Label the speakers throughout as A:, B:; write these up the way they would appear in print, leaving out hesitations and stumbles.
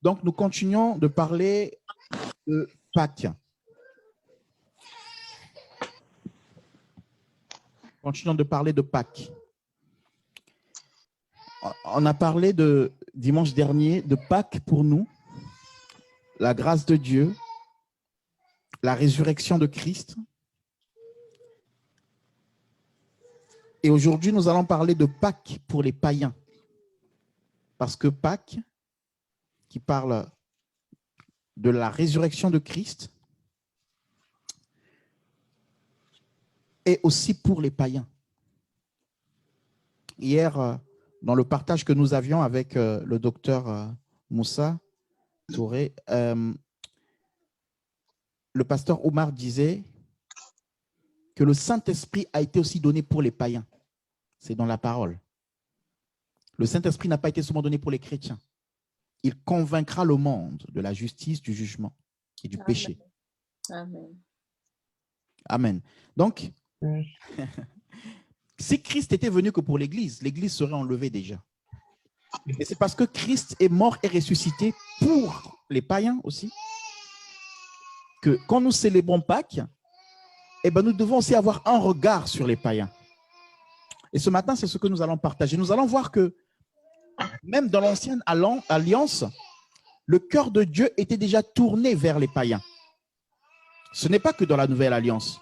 A: Donc, nous continuons de parler de Pâques. Continuons de parler de Pâques. On a parlé de dimanche dernier de Pâques pour nous, la grâce de Dieu, la résurrection de Christ. Et aujourd'hui, nous allons parler de Pâques pour les païens. Parce que Pâques, qui parle de la résurrection de Christ, est aussi pour les païens. Hier, dans le partage que nous avions avec le docteur Moussa Touré, le pasteur Omar disait que le Saint-Esprit a été aussi donné pour les païens. C'est dans la parole. Le Saint-Esprit n'a pas été seulement donné pour les chrétiens. Il convaincra le monde de la justice, du jugement et du péché.
B: Amen.
A: Amen. Donc, si Christ était venu que pour l'Église, l'Église serait enlevée déjà. Et c'est parce que Christ est mort et ressuscité pour les païens aussi, que quand nous célébrons Pâques, eh ben, nous devons aussi avoir un regard sur les païens. Et ce matin, c'est ce que nous allons partager. Nous allons voir que même dans l'ancienne alliance, le cœur de Dieu était déjà tourné vers les païens. Ce n'est pas que dans la nouvelle alliance.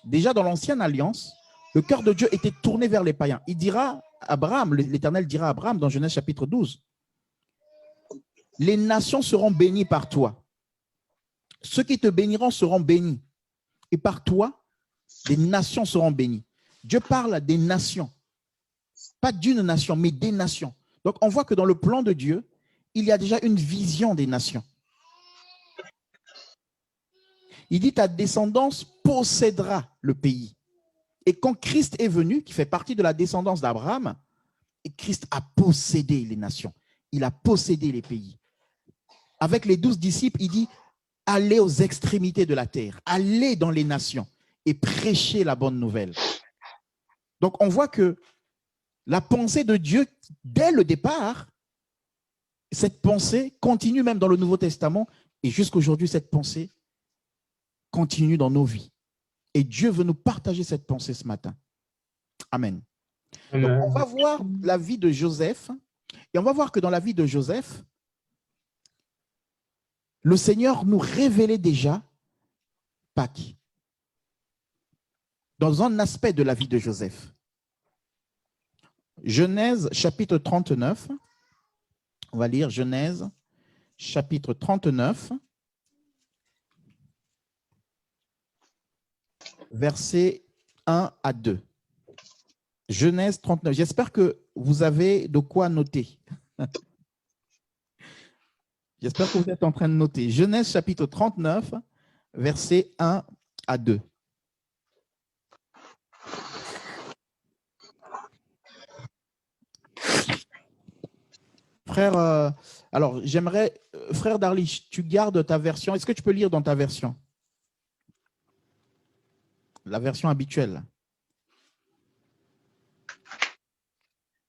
A: Déjà dans l'ancienne alliance, le cœur de Dieu était tourné vers les païens. Il dira à Abraham, l'Éternel dira à Abraham dans Genèse chapitre 12, « Les nations seront bénies par toi. Ceux qui te béniront seront bénis. Et par toi, les nations seront bénies. » Dieu parle des nations. Pas d'une nation, mais des nations. Donc, on voit que dans le plan de Dieu, il y a déjà une vision des nations. Il dit, ta descendance possédera le pays. Et quand Christ est venu, qui fait partie de la descendance d'Abraham, Christ a possédé les nations. Il a possédé les pays. Avec les 12 disciples, il dit, allez aux extrémités de la terre, allez dans les nations et prêchez la bonne nouvelle. Donc, on voit que la pensée de Dieu, dès le départ, cette pensée continue même dans le Nouveau Testament et jusqu'à aujourd'hui, cette pensée continue dans nos vies. Et Dieu veut nous partager cette pensée ce matin. Amen. Donc, on va voir la vie de Joseph et on va voir que dans la vie de Joseph, le Seigneur nous révélait déjà Pâques dans un aspect de la vie de Joseph. Genèse chapitre 39, on va lire Genèse chapitre 39, versets 1 à 2. Genèse 39. J'espère que vous avez de quoi noter. J'espère que vous êtes en train de noter. Genèse chapitre 39, versets 1 à 2. Frère, alors j'aimerais, frère Darlich, tu gardes ta version. Est-ce que tu peux lire dans ta version? La version habituelle.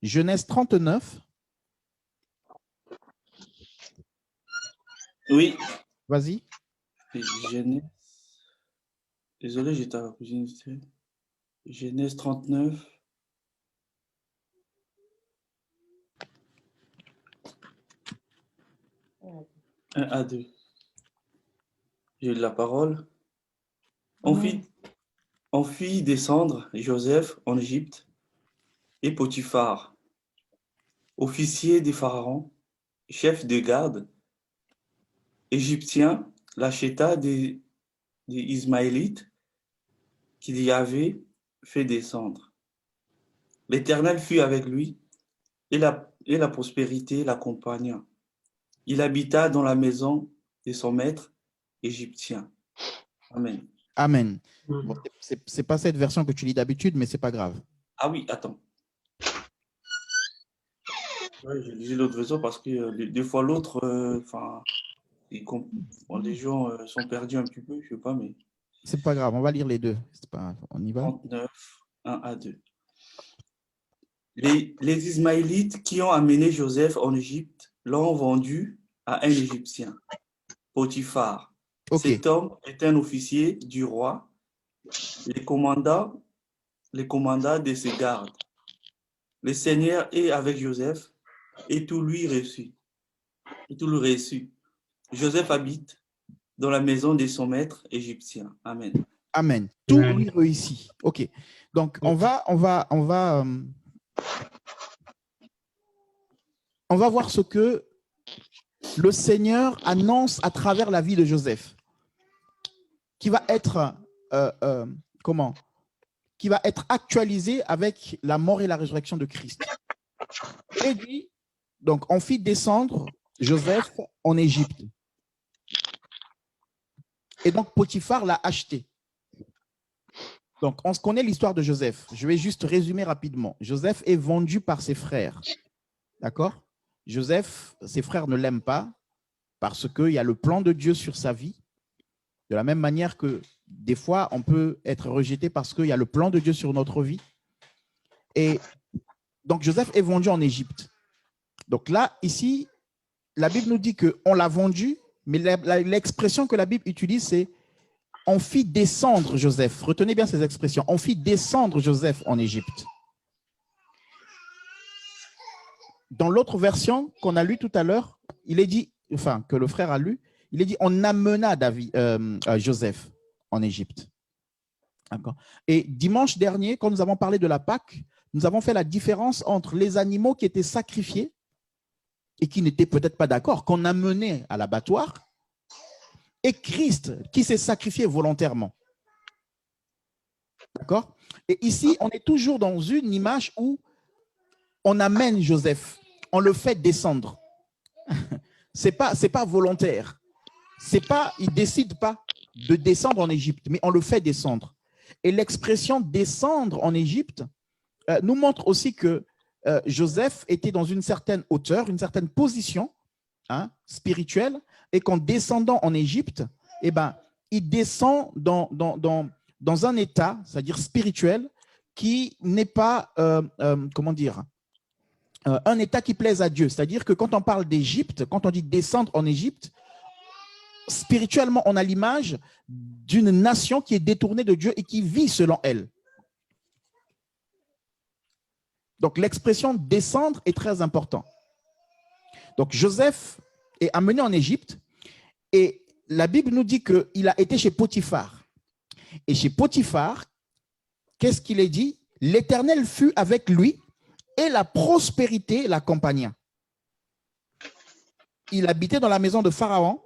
A: Genèse 39.
C: Oui.
A: Vas-y.
C: Genèse. Désolé, j'étais à la cuisine. Genèse 39. Un à 2. J'ai la parole. On fit descendre Joseph en Égypte et Potiphar, officier des pharaons, chef de garde, égyptien, l'acheta des Ismaélites qu'il y avait fait descendre. L'Éternel fut avec lui et la prospérité l'accompagna. Il habita dans la maison de son maître égyptien. Amen.
A: Amen. Bon, c'est pas cette version que tu lis d'habitude, mais c'est pas grave.
C: Ah oui, attends. Ouais, je lisais l'autre version parce que des fois l'autre, les gens sont perdus un petit peu, je sais pas, mais.
A: C'est pas grave, on va lire les deux. C'est pas grave. On y va.
C: 39, 1 à 2. Les Ismaélites qui ont amené Joseph en Égypte l'ont vendu à un Égyptien, Potiphar.
A: Ok.
C: Cet homme est un officier du roi, les commanda de ses gardes. Le Seigneur est avec Joseph et tout lui reçut. Joseph habite dans la maison de son maître égyptien. Amen.
A: Amen. Tout lui réussit. Ok. Donc, on va voir ce que le Seigneur annonce à travers la vie de Joseph, qui va être qui va être actualisé avec la mort et la résurrection de Christ. Et dit, donc, on fit descendre Joseph en Égypte. Et donc, Potiphar l'a acheté. Donc, on se connaît l'histoire de Joseph. Je vais juste résumer rapidement. Joseph est vendu par ses frères. D'accord? Joseph, ses frères ne l'aiment pas parce qu'il y a le plan de Dieu sur sa vie. De la même manière que des fois, on peut être rejeté parce qu'il y a le plan de Dieu sur notre vie. Et donc, Joseph est vendu en Égypte. Donc là, ici, la Bible nous dit qu'on l'a vendu, mais l'expression que la Bible utilise, c'est « on fit descendre Joseph ». Retenez bien ces expressions. « On fit descendre Joseph en Égypte ». Dans l'autre version qu'on a lue tout à l'heure, il est dit, enfin, que le frère a lu, il est dit « on amena Joseph en Égypte ». Et dimanche dernier, quand nous avons parlé de la Pâque, nous avons fait la différence entre les animaux qui étaient sacrifiés et qui n'étaient peut-être pas d'accord, qu'on amenait à l'abattoir, et Christ qui s'est sacrifié volontairement. D'accord? Et ici, on est toujours dans une image où on amène Joseph, on le fait descendre. C'est pas volontaire. Il ne décide pas de descendre en Égypte, mais on le fait descendre. Et l'expression descendre en Égypte nous montre aussi que Joseph était dans une certaine hauteur, une certaine position spirituelle, et qu'en descendant en Égypte, eh ben, il descend dans un état, c'est-à-dire spirituel, qui n'est pas, comment dire, un état qui plaise à Dieu. C'est-à-dire que quand on parle d'Égypte, quand on dit descendre en Égypte, spirituellement, on a l'image d'une nation qui est détournée de Dieu et qui vit selon elle. Donc, l'expression descendre est très importante. Donc, Joseph est amené en Égypte et la Bible nous dit qu'il a été chez Potiphar. Et chez Potiphar, qu'est-ce qu'il est dit? L'Éternel fut avec lui et la prospérité l'accompagna. Il habitait dans la maison de Pharaon,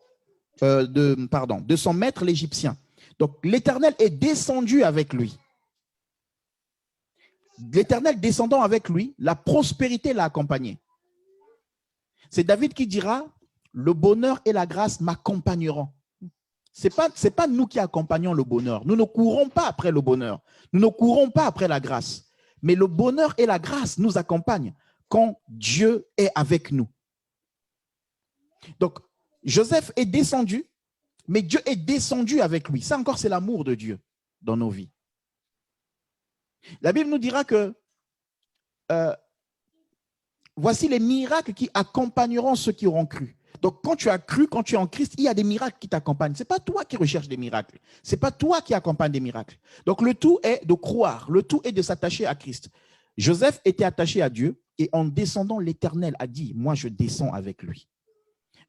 A: de son maître l'Égyptien. Donc, l'Éternel est descendu avec lui. L'Éternel descendant avec lui, la prospérité l'a accompagné. C'est David qui dira, le bonheur et la grâce m'accompagneront. C'est pas nous qui accompagnons le bonheur. Nous ne courons pas après le bonheur. Nous ne courons pas après la grâce. Mais le bonheur et la grâce nous accompagnent quand Dieu est avec nous. Donc, Joseph est descendu, mais Dieu est descendu avec lui. Ça encore, c'est l'amour de Dieu dans nos vies. La Bible nous dira que voici les miracles qui accompagneront ceux qui auront cru. Donc, quand tu as cru, quand tu es en Christ, il y a des miracles qui t'accompagnent. Ce n'est pas toi qui recherches des miracles. Ce n'est pas toi qui accompagne des miracles. Donc, le tout est de croire. Le tout est de s'attacher à Christ. Joseph était attaché à Dieu et en descendant, l'Éternel a dit, moi, je descends avec lui.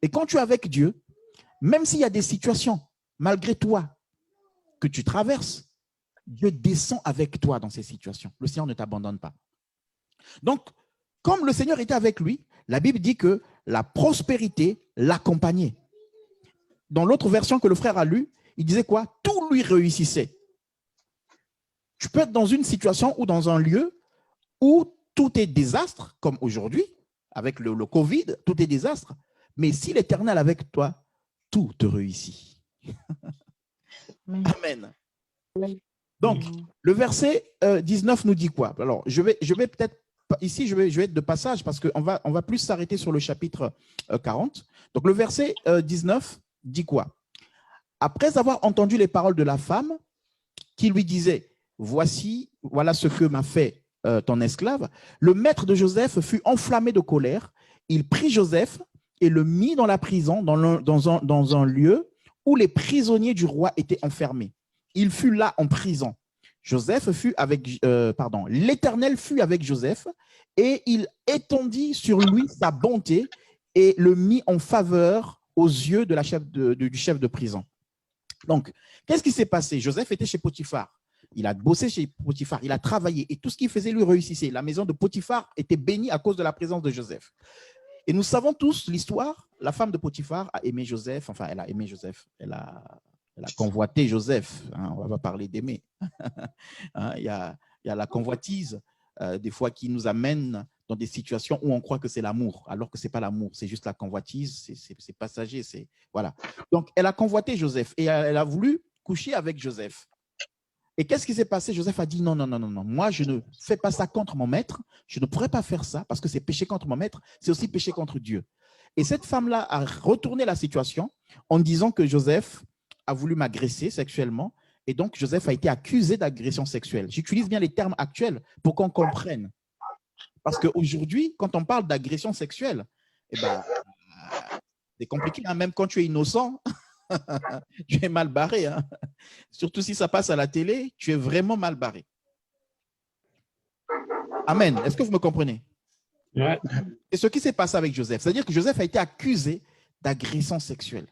A: Et quand tu es avec Dieu, même s'il y a des situations, malgré toi, que tu traverses, Dieu descend avec toi dans ces situations. Le Seigneur ne t'abandonne pas. Donc, comme le Seigneur était avec lui, la Bible dit que la prospérité l'accompagnait. Dans l'autre version que le frère a lue, il disait quoi? Tout lui réussissait. Tu peux être dans une situation ou dans un lieu où tout est désastre, comme aujourd'hui, avec le Covid, tout est désastre. Mais si l'Éternel est avec toi, tout te réussit. Amen. Donc, le verset 19 nous dit quoi? Alors, je vais peut-être, ici, je vais être de passage parce qu'on va plus s'arrêter sur le chapitre 40. Donc, le verset 19 dit quoi? Après avoir entendu les paroles de la femme qui lui disait, voilà ce que m'a fait ton esclave, le maître de Joseph fut enflammé de colère. Il prit Joseph et le mit dans la prison, dans un lieu où les prisonniers du roi étaient enfermés. Il fut là en prison. L'Éternel fut avec Joseph et il étendit sur lui sa bonté et le mit en faveur aux yeux du chef de prison. Donc, qu'est-ce qui s'est passé? Joseph était chez Potiphar. Il a bossé chez Potiphar, il a travaillé et tout ce qu'il faisait lui réussissait. La maison de Potiphar était bénie à cause de la présence de Joseph. Et nous savons tous l'histoire. La femme de Potiphar a aimé Joseph, enfin, elle a aimé Joseph. Elle a convoité Joseph. Hein, on va parler d'aimer. Hein, il y a la convoitise, des fois, qui nous amène dans des situations où on croit que c'est l'amour, alors que ce n'est pas l'amour, c'est juste la convoitise, c'est passager. Voilà. Donc, elle a convoité Joseph et elle a voulu coucher avec Joseph. Et qu'est-ce qui s'est passé? Joseph a dit non, non, non, non, non. Moi, je ne fais pas ça contre mon maître. Je ne pourrais pas faire ça parce que c'est péché contre mon maître. C'est aussi péché contre Dieu. Et cette femme-là a retourné la situation en disant que Joseph a voulu m'agresser sexuellement. Et donc, Joseph a été accusé d'agression sexuelle. J'utilise bien les termes actuels pour qu'on comprenne. Parce qu'aujourd'hui, quand on parle d'agression sexuelle, eh ben, c'est compliqué. Hein? Même quand tu es innocent, tu es mal barré. Hein? Surtout si ça passe à la télé, tu es vraiment mal barré. Amen. Est-ce que vous me comprenez?
B: Ouais.
A: C'est ce qui s'est passé avec Joseph. C'est-à-dire que Joseph a été accusé d'agression sexuelle.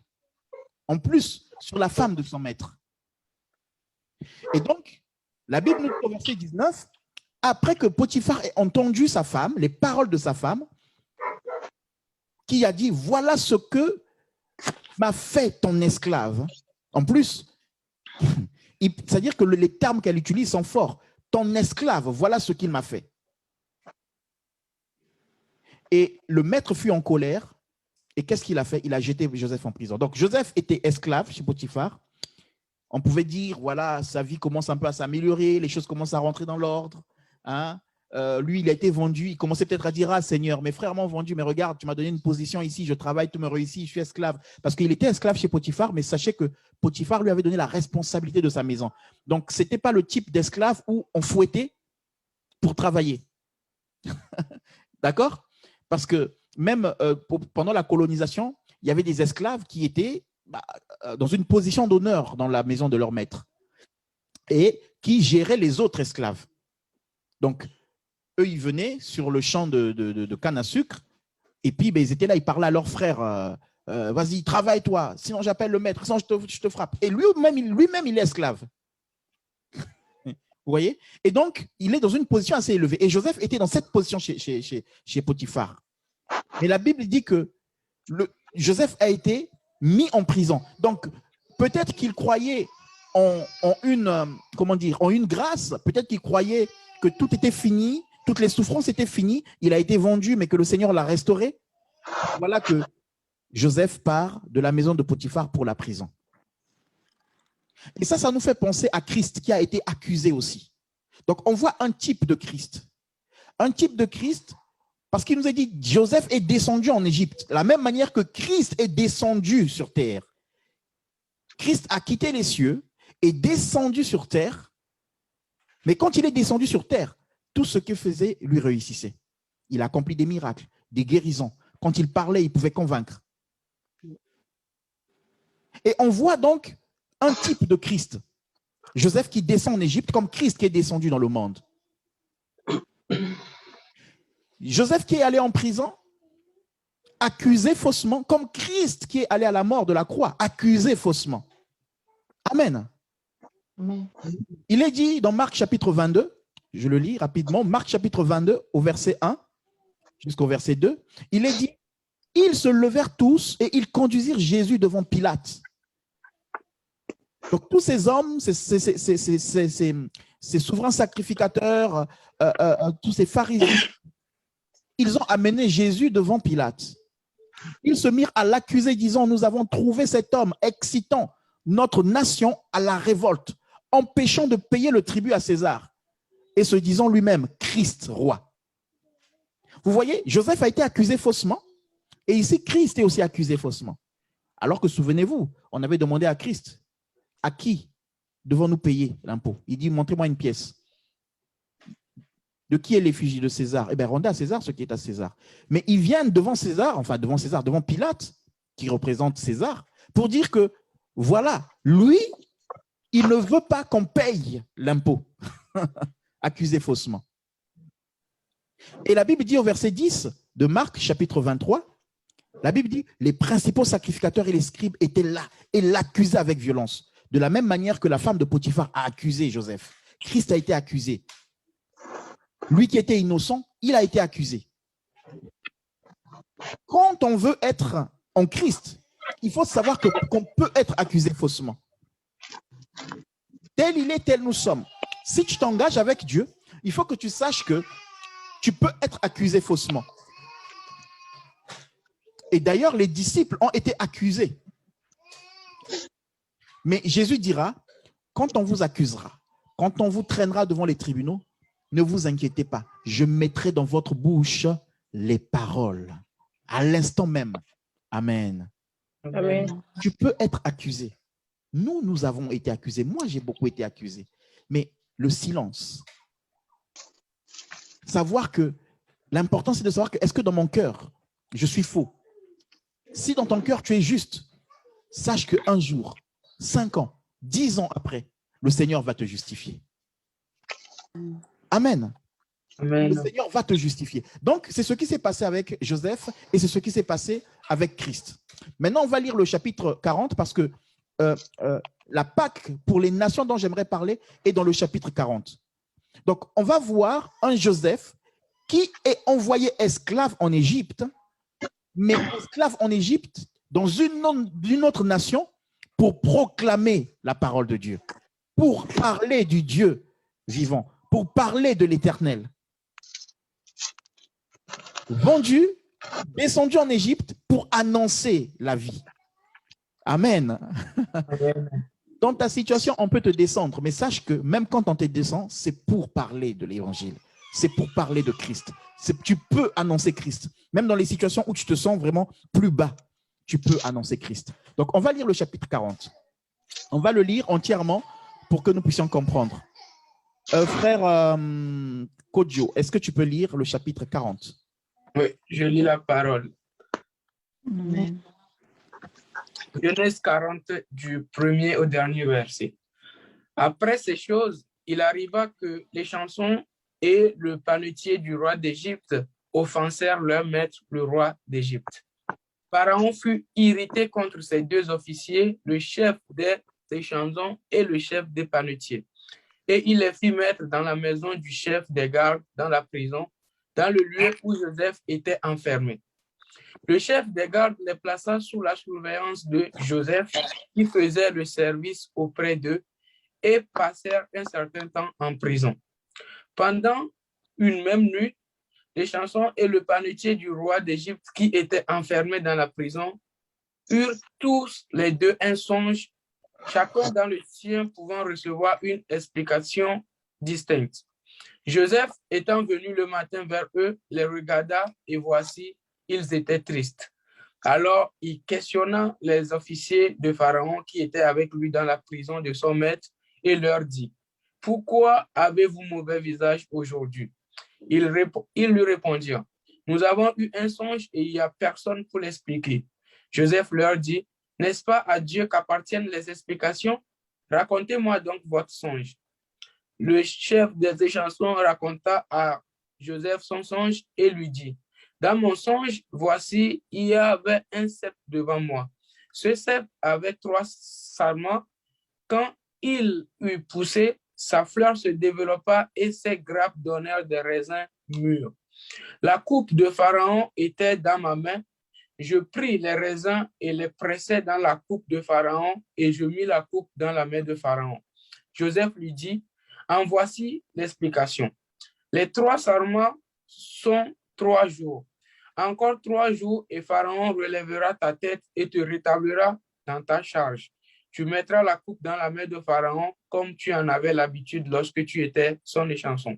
A: En plus, sur la femme de son maître. Et donc, la Bible nous dit au verset 19, après que Potiphar ait entendu sa femme, les paroles de sa femme, qui a dit, voilà ce que m'a fait ton esclave. En plus, c'est-à-dire que les termes qu'elle utilise sont forts. Ton esclave, voilà ce qu'il m'a fait. Et le maître fut en colère. Et qu'est-ce qu'il a fait? Il a jeté Joseph en prison. Donc, Joseph était esclave chez Potiphar. On pouvait dire, voilà, sa vie commence un peu à s'améliorer, les choses commencent à rentrer dans l'ordre. Hein? Lui, il a été vendu. Il commençait peut-être à dire, ah Seigneur, mes frères m'ont vendu, mais regarde, tu m'as donné une position ici, je travaille, tu me réussis, je suis esclave. Parce qu'il était esclave chez Potiphar, mais sachez que Potiphar lui avait donné la responsabilité de sa maison. Donc, ce n'était pas le type d'esclave où on fouettait pour travailler. D'accord? Parce que même pendant la colonisation, il y avait des esclaves qui étaient dans une position d'honneur dans la maison de leur maître et qui géraient les autres esclaves. Donc, eux, ils venaient sur le champ de canne à sucre et puis ils étaient là, ils parlaient à leurs frères. Vas-y, travaille toi, sinon j'appelle le maître, sinon je te frappe. Et lui-même, il est esclave. Vous voyez? Et donc, il est dans une position assez élevée. Et Joseph était dans cette position chez Potiphar. Mais la Bible dit que Joseph a été mis en prison. Donc, peut-être qu'il croyait en une grâce, peut-être qu'il croyait que tout était fini, toutes les souffrances étaient finies, il a été vendu, mais que le Seigneur l'a restauré. Voilà que Joseph part de la maison de Potiphar pour la prison. Et ça nous fait penser à Christ qui a été accusé aussi. Donc, on voit un type de Christ. Un type de Christ, parce qu'il nous a dit, Joseph est descendu en Égypte, de la même manière que Christ est descendu sur terre. Christ a quitté les cieux, est descendu sur terre, mais quand il est descendu sur terre, tout ce qu'il faisait lui réussissait. Il a accompli des miracles, des guérisons. Quand il parlait, il pouvait convaincre. Et on voit donc un type de Christ. Joseph qui descend en Égypte comme Christ qui est descendu dans le monde. Joseph qui est allé en prison, accusé faussement, comme Christ qui est allé à la mort de la croix, accusé faussement. Amen.
D: Amen.
A: Il est dit dans Marc chapitre 22, je le lis rapidement, Marc chapitre 22 au verset 1 jusqu'au verset 2, il est dit, ils se levèrent tous et ils conduisirent Jésus devant Pilate. Donc tous ces hommes, ces souverains sacrificateurs, tous ces pharisiens, ils ont amené Jésus devant Pilate. Ils se mirent à l'accuser, disant, nous avons trouvé cet homme excitant notre nation à la révolte, empêchant de payer le tribut à César, et se disant lui-même, Christ, roi. Vous voyez, Joseph a été accusé faussement, et ici, Christ est aussi accusé faussement. Alors que, souvenez-vous, on avait demandé à Christ, à qui devons-nous payer l'impôt? Il dit, montrez-moi une pièce. De qui est l'effigie de César? Eh bien, rendez à César ce qui est à César. Mais ils viennent devant César, devant Pilate, qui représente César, pour dire que, voilà, lui, il ne veut pas qu'on paye l'impôt, accusé faussement. Et la Bible dit au verset 10 de Marc, chapitre 23, la Bible dit, les principaux sacrificateurs et les scribes étaient là et l'accusaient avec violence. De la même manière que la femme de Potiphar a accusé Joseph. Christ a été accusé. Lui qui était innocent, il a été accusé. Quand on veut être en Christ, il faut savoir qu'on peut être accusé faussement. Tel il est, tel nous sommes. Si tu t'engages avec Dieu, il faut que tu saches que tu peux être accusé faussement. Et d'ailleurs, les disciples ont été accusés. Mais Jésus dira, quand on vous accusera, quand on vous traînera devant les tribunaux, ne vous inquiétez pas, je mettrai dans votre bouche les paroles, à l'instant même. Amen.
B: Amen.
A: Tu peux être accusé. Nous avons été accusés. Moi, j'ai beaucoup été accusé. Mais le silence. Savoir que, l'important, c'est de savoir que, est-ce que dans mon cœur, je suis faux? Si dans ton cœur, tu es juste, sache qu'un jour, 5 ans, 10 ans après, le Seigneur va te justifier. Amen.
B: Amen.
A: Le Seigneur va te justifier. Donc, c'est ce qui s'est passé avec Joseph et c'est ce qui s'est passé avec Christ. Maintenant, on va lire le chapitre 40 parce que la Pâque pour les nations dont j'aimerais parler est dans le chapitre 40. Donc, on va voir un Joseph qui est envoyé esclave en Égypte, mais esclave en Égypte dans une autre nation pour proclamer la parole de Dieu, pour parler du Dieu vivant, pour parler de l'Éternel. Vendu, descendu en Égypte pour annoncer la vie. Amen.
B: Amen.
A: Dans ta situation, on peut te descendre, mais sache que même quand on te descend, c'est pour parler de l'Évangile. C'est pour parler de Christ. Tu peux annoncer Christ. Même dans les situations où tu te sens vraiment plus bas, tu peux annoncer Christ. Donc, on va lire le chapitre 40. On va le lire entièrement pour que nous puissions comprendre. Frère Kodjo, est-ce que tu peux lire le chapitre 40?
B: Oui, je lis la parole.
D: Amen.
B: Genèse 40 du premier au dernier verset. Après ces choses, il arriva que les chansons et le panetier du roi d'Égypte offensèrent leur maître, le roi d'Égypte. Pharaon fut irrité contre ces deux officiers, le chef des chansons et le chef des panetiers. Et il les fit mettre dans la maison du chef des gardes, dans la prison, dans le lieu où Joseph était enfermé. Le chef des gardes les plaça sous la surveillance de Joseph, qui faisait le service auprès d'eux, et passèrent un certain temps en prison. Pendant une même nuit, les chansons et le panetier du roi d'Égypte, qui étaient enfermés dans la prison, eurent tous les deux un songe, chacun dans le sien pouvant recevoir une explication distincte. Joseph, étant venu le matin vers eux, les regarda et voici, ils étaient tristes. Alors, il questionna les officiers de Pharaon qui étaient avec lui dans la prison de son maître et leur dit, « Pourquoi avez-vous mauvais visage aujourd'hui ?» Ils lui répondirent, « Nous avons eu un songe et il n'y a personne pour l'expliquer. » Joseph leur dit, « N'est-ce pas à Dieu qu'appartiennent les explications? Racontez-moi donc votre songe. » Le chef des chansons raconta à Joseph son songe et lui dit, « Dans mon songe, voici, il y avait un cep devant moi. Ce cep avait 3 sarments. Quand il eut poussé, sa fleur se développa et ses grappes donnèrent des raisins mûrs. La coupe de Pharaon était dans ma main. Je pris les raisins et les pressai dans la coupe de Pharaon et je mis la coupe dans la main de Pharaon. » Joseph lui dit, « En voici l'explication. Les 3 sarments sont 3 jours. Encore 3 jours et Pharaon relèvera ta tête et te rétablira dans ta charge. Tu mettras la coupe dans la main de Pharaon comme tu en avais l'habitude lorsque tu étais son échanson.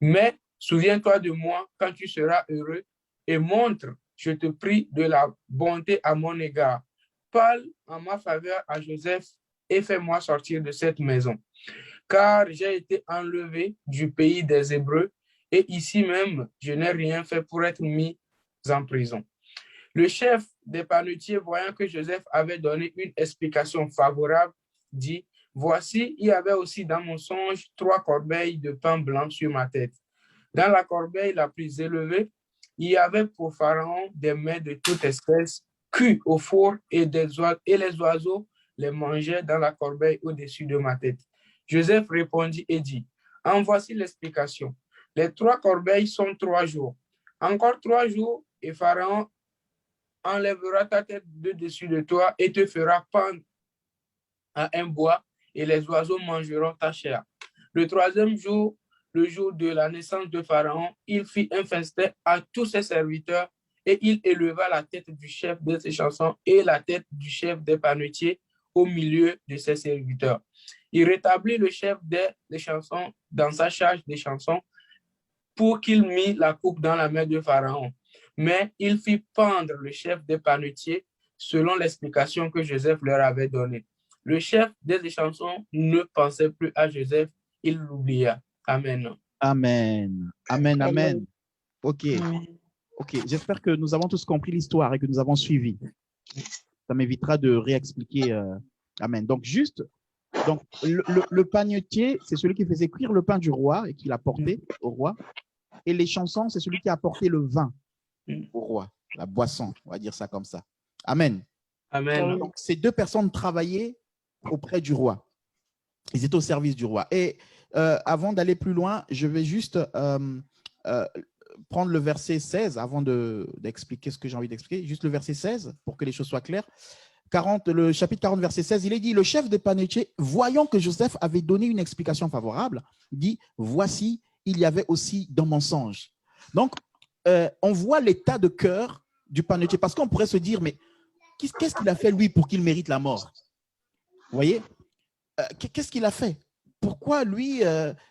B: Mais souviens-toi de moi quand tu seras heureux et montre, je te prie, de la bonté à mon égard. Parle en ma faveur à Joseph et fais-moi sortir de cette maison. Car j'ai été enlevé du pays des Hébreux Et ici même, je n'ai rien fait pour être mis en prison. Le chef des panetiers, voyant que Joseph avait donné une explication favorable, dit, voici, il y avait aussi dans mon songe 3 corbeilles de pain blanc sur ma tête. Dans la corbeille la plus élevée, il y avait pour Pharaon des mets de toute espèce cuits au four et les oiseaux les mangeaient dans la corbeille au-dessus de ma tête. Joseph répondit et dit, en voici l'explication. Les 3 corbeilles sont 3 jours. Encore 3 jours et Pharaon enlèvera ta tête de dessus de toi et te fera pendre à un bois et les oiseaux mangeront ta chair. Le 3e jour, le jour de la naissance de Pharaon, il fit un festin à tous ses serviteurs et il éleva la tête du chef de ses chansons et la tête du chef des panetiers au milieu de ses serviteurs. Il rétablit le chef des chansons dans sa charge des chansons pour qu'il mît la coupe dans la main de Pharaon. Mais il fit pendre le chef des panetiers selon l'explication que Joseph leur avait donnée. Le chef des chansons ne pensait plus à Joseph, il l'oublia. Amen.
A: Amen. Amen, amen.
D: Amen.
A: OK.
D: Amen.
A: OK. J'espère que nous avons tous compris l'histoire et que nous avons suivi. Ça m'évitera de réexpliquer. Amen. Donc, juste, donc, le panetier, c'est celui qui faisait cuire le pain du roi et qui l'apportait au roi. Et les chansons, c'est celui qui apportait le vin au roi, la boisson, on va dire ça comme ça. Amen.
B: Amen.
A: Donc, ces 2 personnes travaillaient auprès du roi. Ils étaient au service du roi. Et avant d'aller plus loin, je vais juste prendre le verset 16 avant d'expliquer ce que j'ai envie d'expliquer. Juste le verset 16 pour que les choses soient claires. Le chapitre 40, verset 16, il est dit, le chef des panetiers, voyant que Joseph avait donné une explication favorable, dit, voici, il y avait aussi dans mon songe. Donc, on voit l'état de cœur du panetier, parce qu'on pourrait se dire, mais qu'est-ce qu'il a fait lui pour qu'il mérite la mort? Vous voyez? Qu'est-ce qu'il a fait? Pourquoi lui,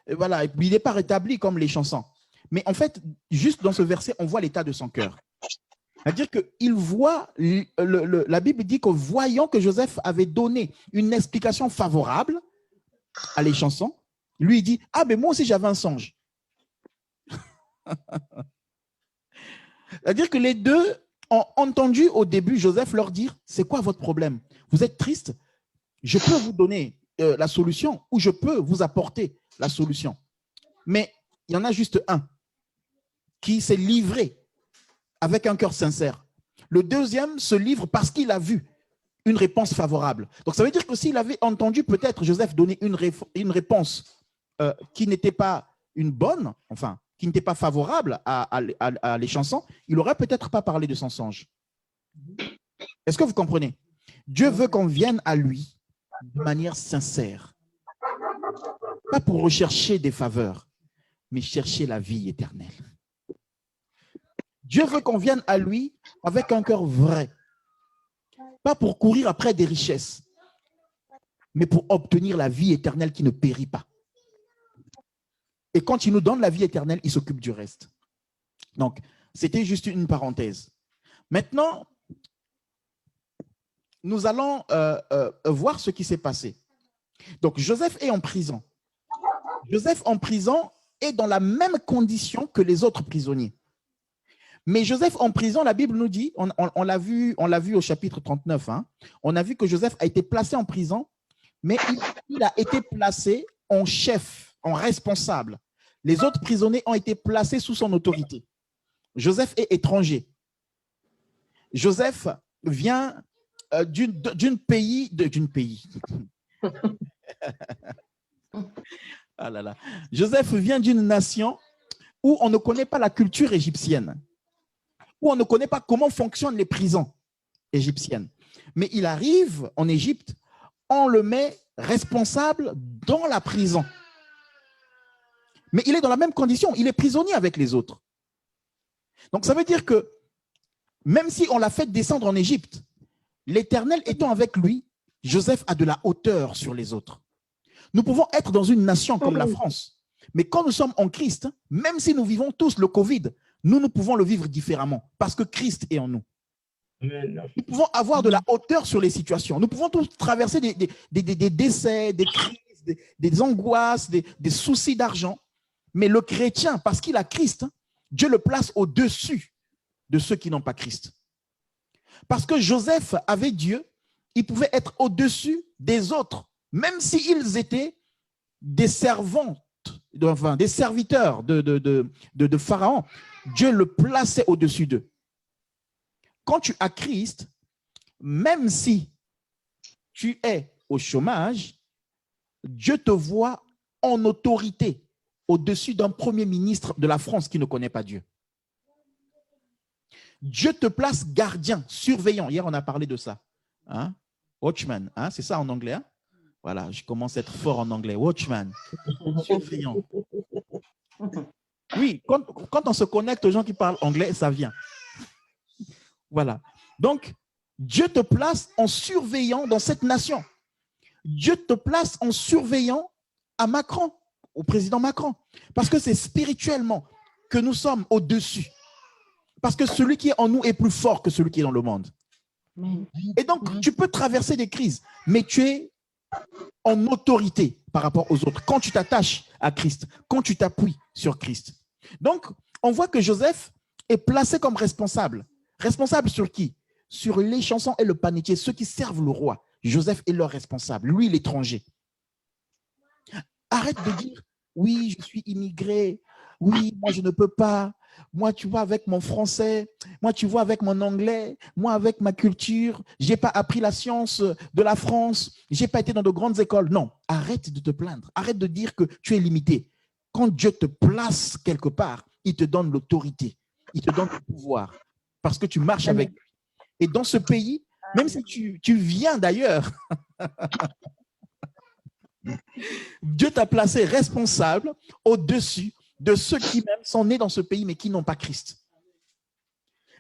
A: voilà, il n'est pas rétabli comme les chansons? Mais en fait, juste dans ce verset, on voit l'état de son cœur. C'est-à-dire qu'il voit, la Bible dit que voyant que Joseph avait donné une explication favorable à les chansons, lui il dit, ah mais moi aussi j'avais un songe. C'est-à-dire que les 2 ont entendu au début Joseph leur dire, c'est quoi votre problème? Vous êtes triste? Je peux vous donner la solution ou je peux vous apporter la solution. Mais il y en a juste un qui s'est livré avec un cœur sincère. Le 2e se livre parce qu'il a vu une réponse favorable. Donc, ça veut dire que s'il avait entendu peut-être Joseph donner une réponse qui n'était pas une bonne, enfin, qui n'était pas favorable à les chansons, il n'aurait peut-être pas parlé de son songe. Est-ce que vous comprenez? Dieu veut qu'on vienne à lui de manière sincère. Pas pour rechercher des faveurs, mais chercher la vie éternelle. Dieu veut qu'on vienne à lui avec un cœur vrai. Pas pour courir après des richesses, mais pour obtenir la vie éternelle qui ne périt pas. Et quand il nous donne la vie éternelle, il s'occupe du reste. Donc, c'était juste une parenthèse. Maintenant, nous allons voir ce qui s'est passé. Donc, Joseph est en prison. Joseph en prison est dans la même condition que les autres prisonniers. Mais Joseph en prison, la Bible nous dit, on l'a vu au chapitre 39, hein, on a vu que Joseph a été placé en prison, mais il a été placé en chef, en responsable. Les autres prisonniers ont été placés sous son autorité. Joseph est étranger. Joseph vient d'une pays. Ah là là. Joseph vient d'une nation où on ne connaît pas la culture égyptienne, où on ne connaît pas comment fonctionnent les prisons égyptiennes. Mais il arrive en Égypte, on le met responsable dans la prison. Mais il est dans la même condition, il est prisonnier avec les autres. Donc ça veut dire que même si on l'a fait descendre en Égypte, l'Éternel étant avec lui, Joseph a de la hauteur sur les autres. Nous pouvons être dans une nation comme la France, mais quand nous sommes en Christ, même si nous vivons tous le Covid, nous pouvons le vivre différemment parce que Christ est en nous. Nous pouvons avoir de la hauteur sur les situations. Nous pouvons tous traverser des décès, des crises, des angoisses, des soucis d'argent. Mais le chrétien, parce qu'il a Christ, Dieu le place au-dessus de ceux qui n'ont pas Christ. Parce que Joseph avait Dieu, il pouvait être au-dessus des autres, même s'ils étaient des servantes, enfin, des serviteurs de Pharaon. Dieu le plaçait au-dessus d'eux. Quand tu as Christ, même si tu es au chômage, Dieu te voit en autorité au-dessus d'un premier ministre de la France qui ne connaît pas Dieu. Dieu te place gardien, surveillant. Hier, on a parlé de ça. Hein? Watchman, hein? C'est ça en anglais. Hein? Voilà, je commence à être fort en anglais. Watchman, surveillant. Oui, quand on se connecte aux gens qui parlent anglais, ça vient. Voilà. Donc, Dieu te place en surveillant dans cette nation. Dieu te place en surveillant à Macron, au président Macron. Parce que c'est spirituellement que nous sommes au-dessus. Parce que celui qui est en nous est plus fort que celui qui est dans le monde. Et donc, tu peux traverser des crises, mais tu es en autorité par rapport aux autres. Quand tu t'attaches à Christ, quand tu t'appuies sur Christ. Donc, on voit que Joseph est placé comme responsable. Responsable sur qui? Sur les chansons et le panetier, ceux qui servent le roi. Joseph est leur responsable, lui l'étranger. Arrête de dire, oui, je suis immigré, oui, moi je ne peux pas, moi tu vois avec mon français, moi tu vois avec mon anglais, moi avec ma culture, je n'ai pas appris la science de la France, je n'ai pas été dans de grandes écoles. Non, arrête de te plaindre, arrête de dire que tu es limité. Quand Dieu te place quelque part, il te donne l'autorité, il te donne le pouvoir, parce que tu marches avec lui. Et dans ce pays, même si tu viens d'ailleurs, Dieu t'a placé responsable au-dessus de ceux qui même sont nés dans ce pays mais qui n'ont pas Christ.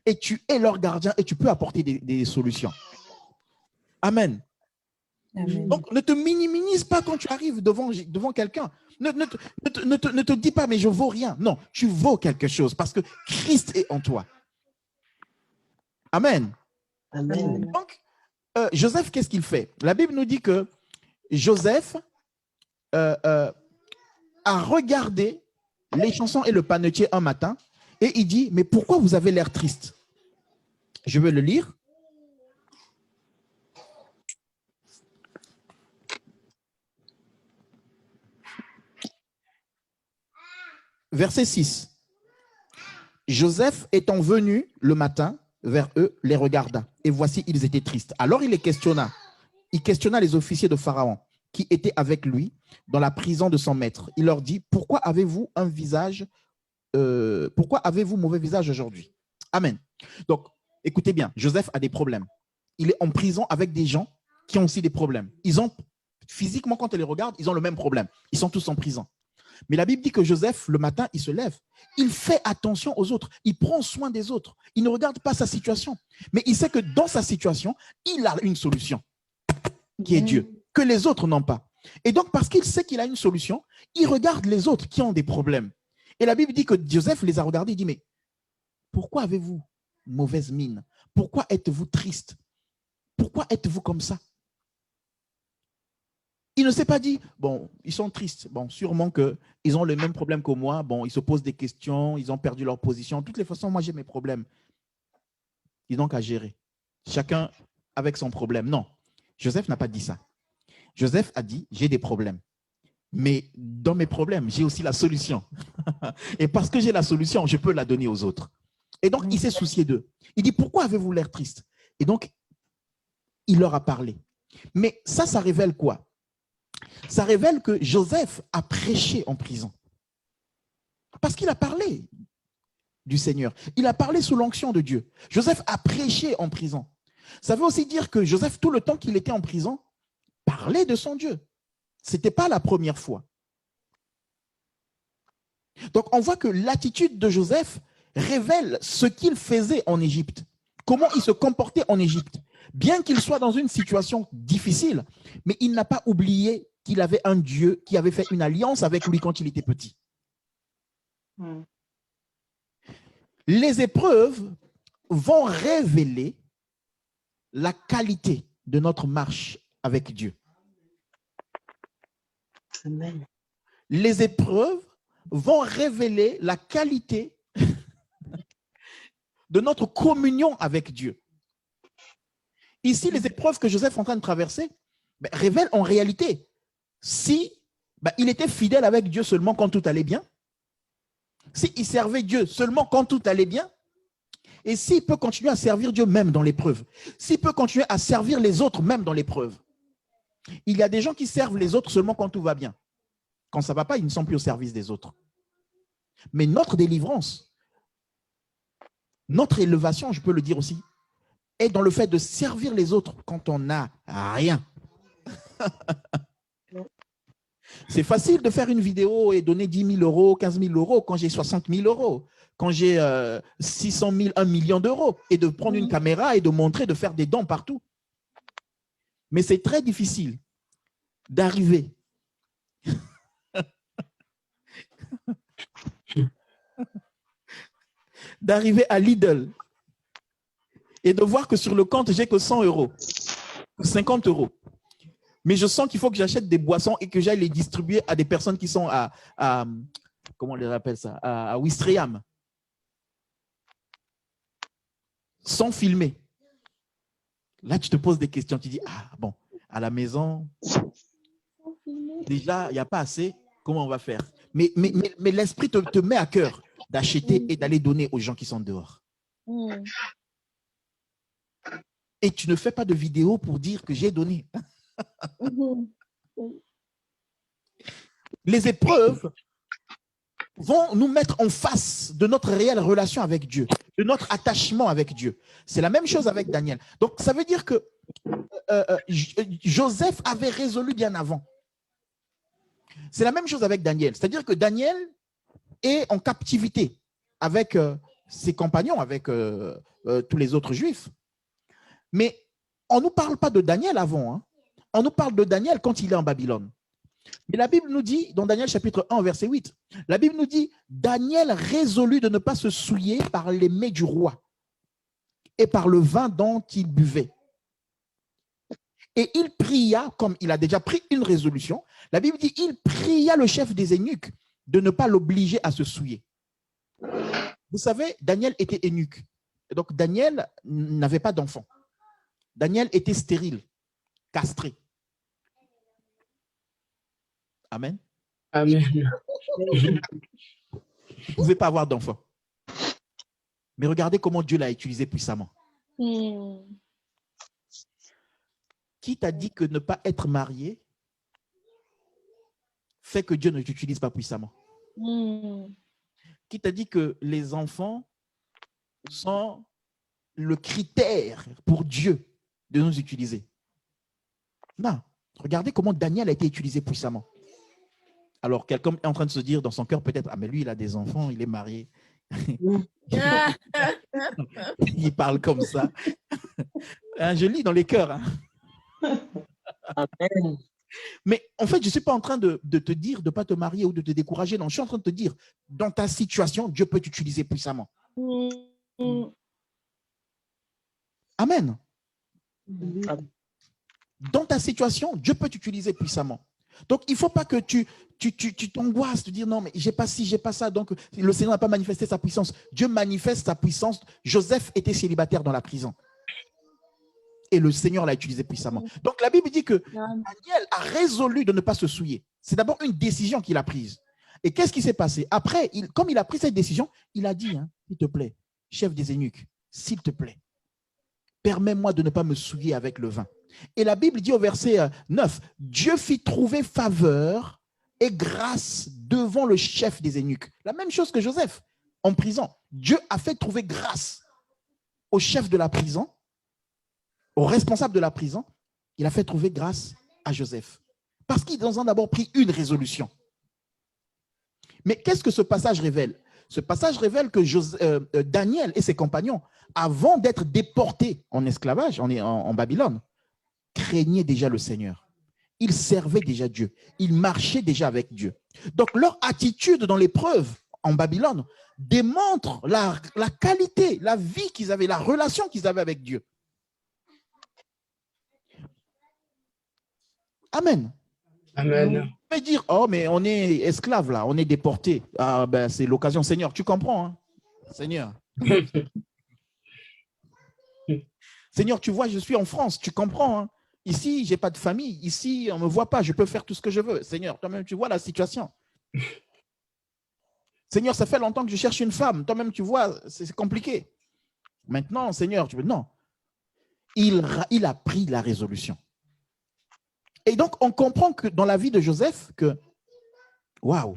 A: Et tu es leur gardien et tu peux apporter des solutions. Amen. Amen. Donc, ne te minimise pas quand tu arrives devant quelqu'un. Ne te dis pas, mais je vaux rien. Non, tu vaux quelque chose parce que Christ est en toi. Amen. Amen. Donc, Joseph, qu'est-ce qu'il fait? La Bible nous dit que Joseph a regardé les chansons et le panetier un matin et il dit, mais pourquoi vous avez l'air triste? Je vais le lire. Verset 6. Joseph étant venu le matin vers eux, les regarda et voici, ils étaient tristes. Alors il les questionna. Il questionna les officiers de Pharaon qui étaient avec lui dans la prison de son maître. Il leur dit, pourquoi avez-vous mauvais visage aujourd'hui? Amen. Donc, écoutez bien, Joseph a des problèmes. Il est en prison avec des gens qui ont aussi des problèmes. Ils ont, physiquement, quand on les regarde, ils ont le même problème. Ils sont tous en prison. Mais la Bible dit que Joseph, le matin, il se lève. Il fait attention aux autres. Il prend soin des autres. Il ne regarde pas sa situation. Mais il sait que dans sa situation, il a une solution qui est Dieu, que les autres n'ont pas. Et donc, parce qu'il sait qu'il a une solution, il regarde les autres qui ont des problèmes. Et la Bible dit que Joseph les a regardés et dit, mais pourquoi avez-vous mauvaise mine? Pourquoi êtes-vous triste? Pourquoi êtes-vous comme ça? Il ne s'est pas dit, bon, ils sont tristes. Bon, sûrement qu'ils ont le même problème que moi. Bon, ils se posent des questions, ils ont perdu leur position. De toutes les façons, moi, j'ai mes problèmes. Ils n'ont qu'à gérer. Chacun avec son problème. Non, Joseph n'a pas dit ça. Joseph a dit, j'ai des problèmes. Mais dans mes problèmes, j'ai aussi la solution. Et parce que j'ai la solution, je peux la donner aux autres. Et donc, il s'est soucié d'eux. Il dit, pourquoi avez-vous l'air triste? Et donc, il leur a parlé. Mais ça révèle quoi? Ça révèle que Joseph a prêché en prison. Parce qu'il a parlé du Seigneur. Il a parlé sous l'onction de Dieu. Joseph a prêché en prison. Ça veut aussi dire que Joseph, tout le temps qu'il était en prison, parlait de son Dieu. Ce n'était pas la première fois. Donc, on voit que l'attitude de Joseph révèle ce qu'il faisait en Égypte, comment il se comportait en Égypte. Bien qu'il soit dans une situation difficile, mais il n'a pas oublié qu'il avait un Dieu qui avait fait une alliance avec lui quand il était petit. Les épreuves vont révéler la qualité de notre marche avec Dieu. Amen. Les épreuves vont révéler la qualité de notre communion avec Dieu. Ici, les épreuves que Joseph est en train de traverser révèlent en réalité si il était fidèle avec Dieu seulement quand tout allait bien, s'il servait Dieu seulement quand tout allait bien, et s'il peut continuer à servir Dieu même dans l'épreuve, s'il peut continuer à servir les autres même dans l'épreuve. Il y a des gens qui servent les autres seulement quand tout va bien. Quand ça ne va pas, ils ne sont plus au service des autres. Mais notre délivrance, notre élévation, je peux le dire aussi, est dans le fait de servir les autres quand on n'a rien. C'est facile de faire une vidéo et donner 10 000 euros, 15 000 euros quand j'ai 60 000 euros, quand j'ai 600 000, 1 million d'euros, et de prendre une caméra et de montrer, de faire des dons partout. Mais c'est très difficile d'arriver à Lidl et de voir que sur le compte, j'ai que 100 euros, 50 euros. Mais je sens qu'il faut que j'achète des boissons et que j'aille les distribuer à des personnes qui sont à comment on les appelle ça, à Ouistreham, sans filmer. Là, tu te poses des questions. Tu dis, ah bon, à la maison, déjà, il n'y a pas assez. Comment on va faire? Mais l'esprit te met à cœur d'acheter et d'aller donner aux gens qui sont dehors. Et tu ne fais pas de vidéo pour dire que j'ai donné. Les épreuves vont nous mettre en face de notre réelle relation avec Dieu, de notre attachement avec Dieu. C'est la même chose avec Daniel. Donc, ça veut dire que Joseph avait résolu bien avant. C'est la même chose avec Daniel. C'est-à-dire que Daniel est en captivité avec ses compagnons, avec tous les autres Juifs. Mais on ne nous parle pas de Daniel avant. Hein. On nous parle de Daniel quand il est en Babylone. Mais la Bible nous dit, dans Daniel chapitre 1, verset 8, la Bible nous dit, Daniel résolut de ne pas se souiller par les mets du roi et par le vin dont il buvait. Et il pria, comme il a déjà pris une résolution, la Bible dit, il pria le chef des eunuques de ne pas l'obliger à se souiller. Vous savez, Daniel était eunuque. Et donc, Daniel n'avait pas d'enfant. Daniel était stérile, castré. Amen.
B: Amen.
A: Vous ne pouvez pas avoir d'enfant. Mais regardez comment Dieu l'a utilisé puissamment. Qui t'a dit que ne pas être marié fait que Dieu ne t'utilise pas puissamment? Qui t'a dit que les enfants sont le critère pour Dieu de nous utiliser? Non. Regardez comment Daniel a été utilisé puissamment. Alors, quelqu'un est en train de se dire dans son cœur peut-être, ah mais lui, il a des enfants, il est marié. Il parle comme ça. Je lis dans les cœurs. Hein. Mais en fait, je ne suis pas en train de te dire de ne pas te marier ou de te décourager. Non, je suis en train de te dire, dans ta situation, Dieu peut t'utiliser puissamment. Amen. Dans ta situation, Dieu peut t'utiliser puissamment. Donc, il ne faut pas que tu t'angoisses, te dire non, mais j'ai pas ci, j'ai pas ça. Donc, le Seigneur n'a pas manifesté sa puissance. Dieu manifeste sa puissance. Joseph était célibataire dans la prison. Et le Seigneur l'a utilisé puissamment. Donc, la Bible dit que Daniel a résolu de ne pas se souiller. C'est d'abord une décision qu'il a prise. Et qu'est-ce qui s'est passé? Après, comme il a pris cette décision, il a dit, hein, s'il te plaît, chef des eunuques, s'il te plaît, permets-moi de ne pas me souiller avec le vin. Et la Bible dit au verset 9, Dieu fit trouver faveur et grâce devant le chef des eunuques. La même chose que Joseph en prison. Dieu a fait trouver grâce au chef de la prison, au responsable de la prison. Il a fait trouver grâce à Joseph. Parce qu'ils ont d'abord pris une résolution. Mais qu'est-ce que ce passage révèle? Ce passage révèle que Daniel et ses compagnons, avant d'être déportés en esclavage, en Babylone, craignaient déjà le Seigneur. Ils servaient déjà Dieu. Ils marchaient déjà avec Dieu. Donc, leur attitude dans l'épreuve en Babylone démontre la qualité, la vie qu'ils avaient, la relation qu'ils avaient avec Dieu. Amen.
B: Amen.
A: Mais dire, oh, mais on est esclave là, on est déporté. Ah, ben, c'est l'occasion, Seigneur. Tu comprends, hein? Seigneur. Seigneur, tu vois, je suis en France, tu comprends, hein? Ici, je n'ai pas de famille. Ici, on ne me voit pas. Je peux faire tout ce que je veux. Seigneur, toi-même, tu vois la situation. Seigneur, ça fait longtemps que je cherche une femme. Toi-même, tu vois, c'est compliqué. Maintenant, Seigneur, tu veux... Non. Il a pris la résolution. Et donc, on comprend que dans la vie de Joseph, que, waouh,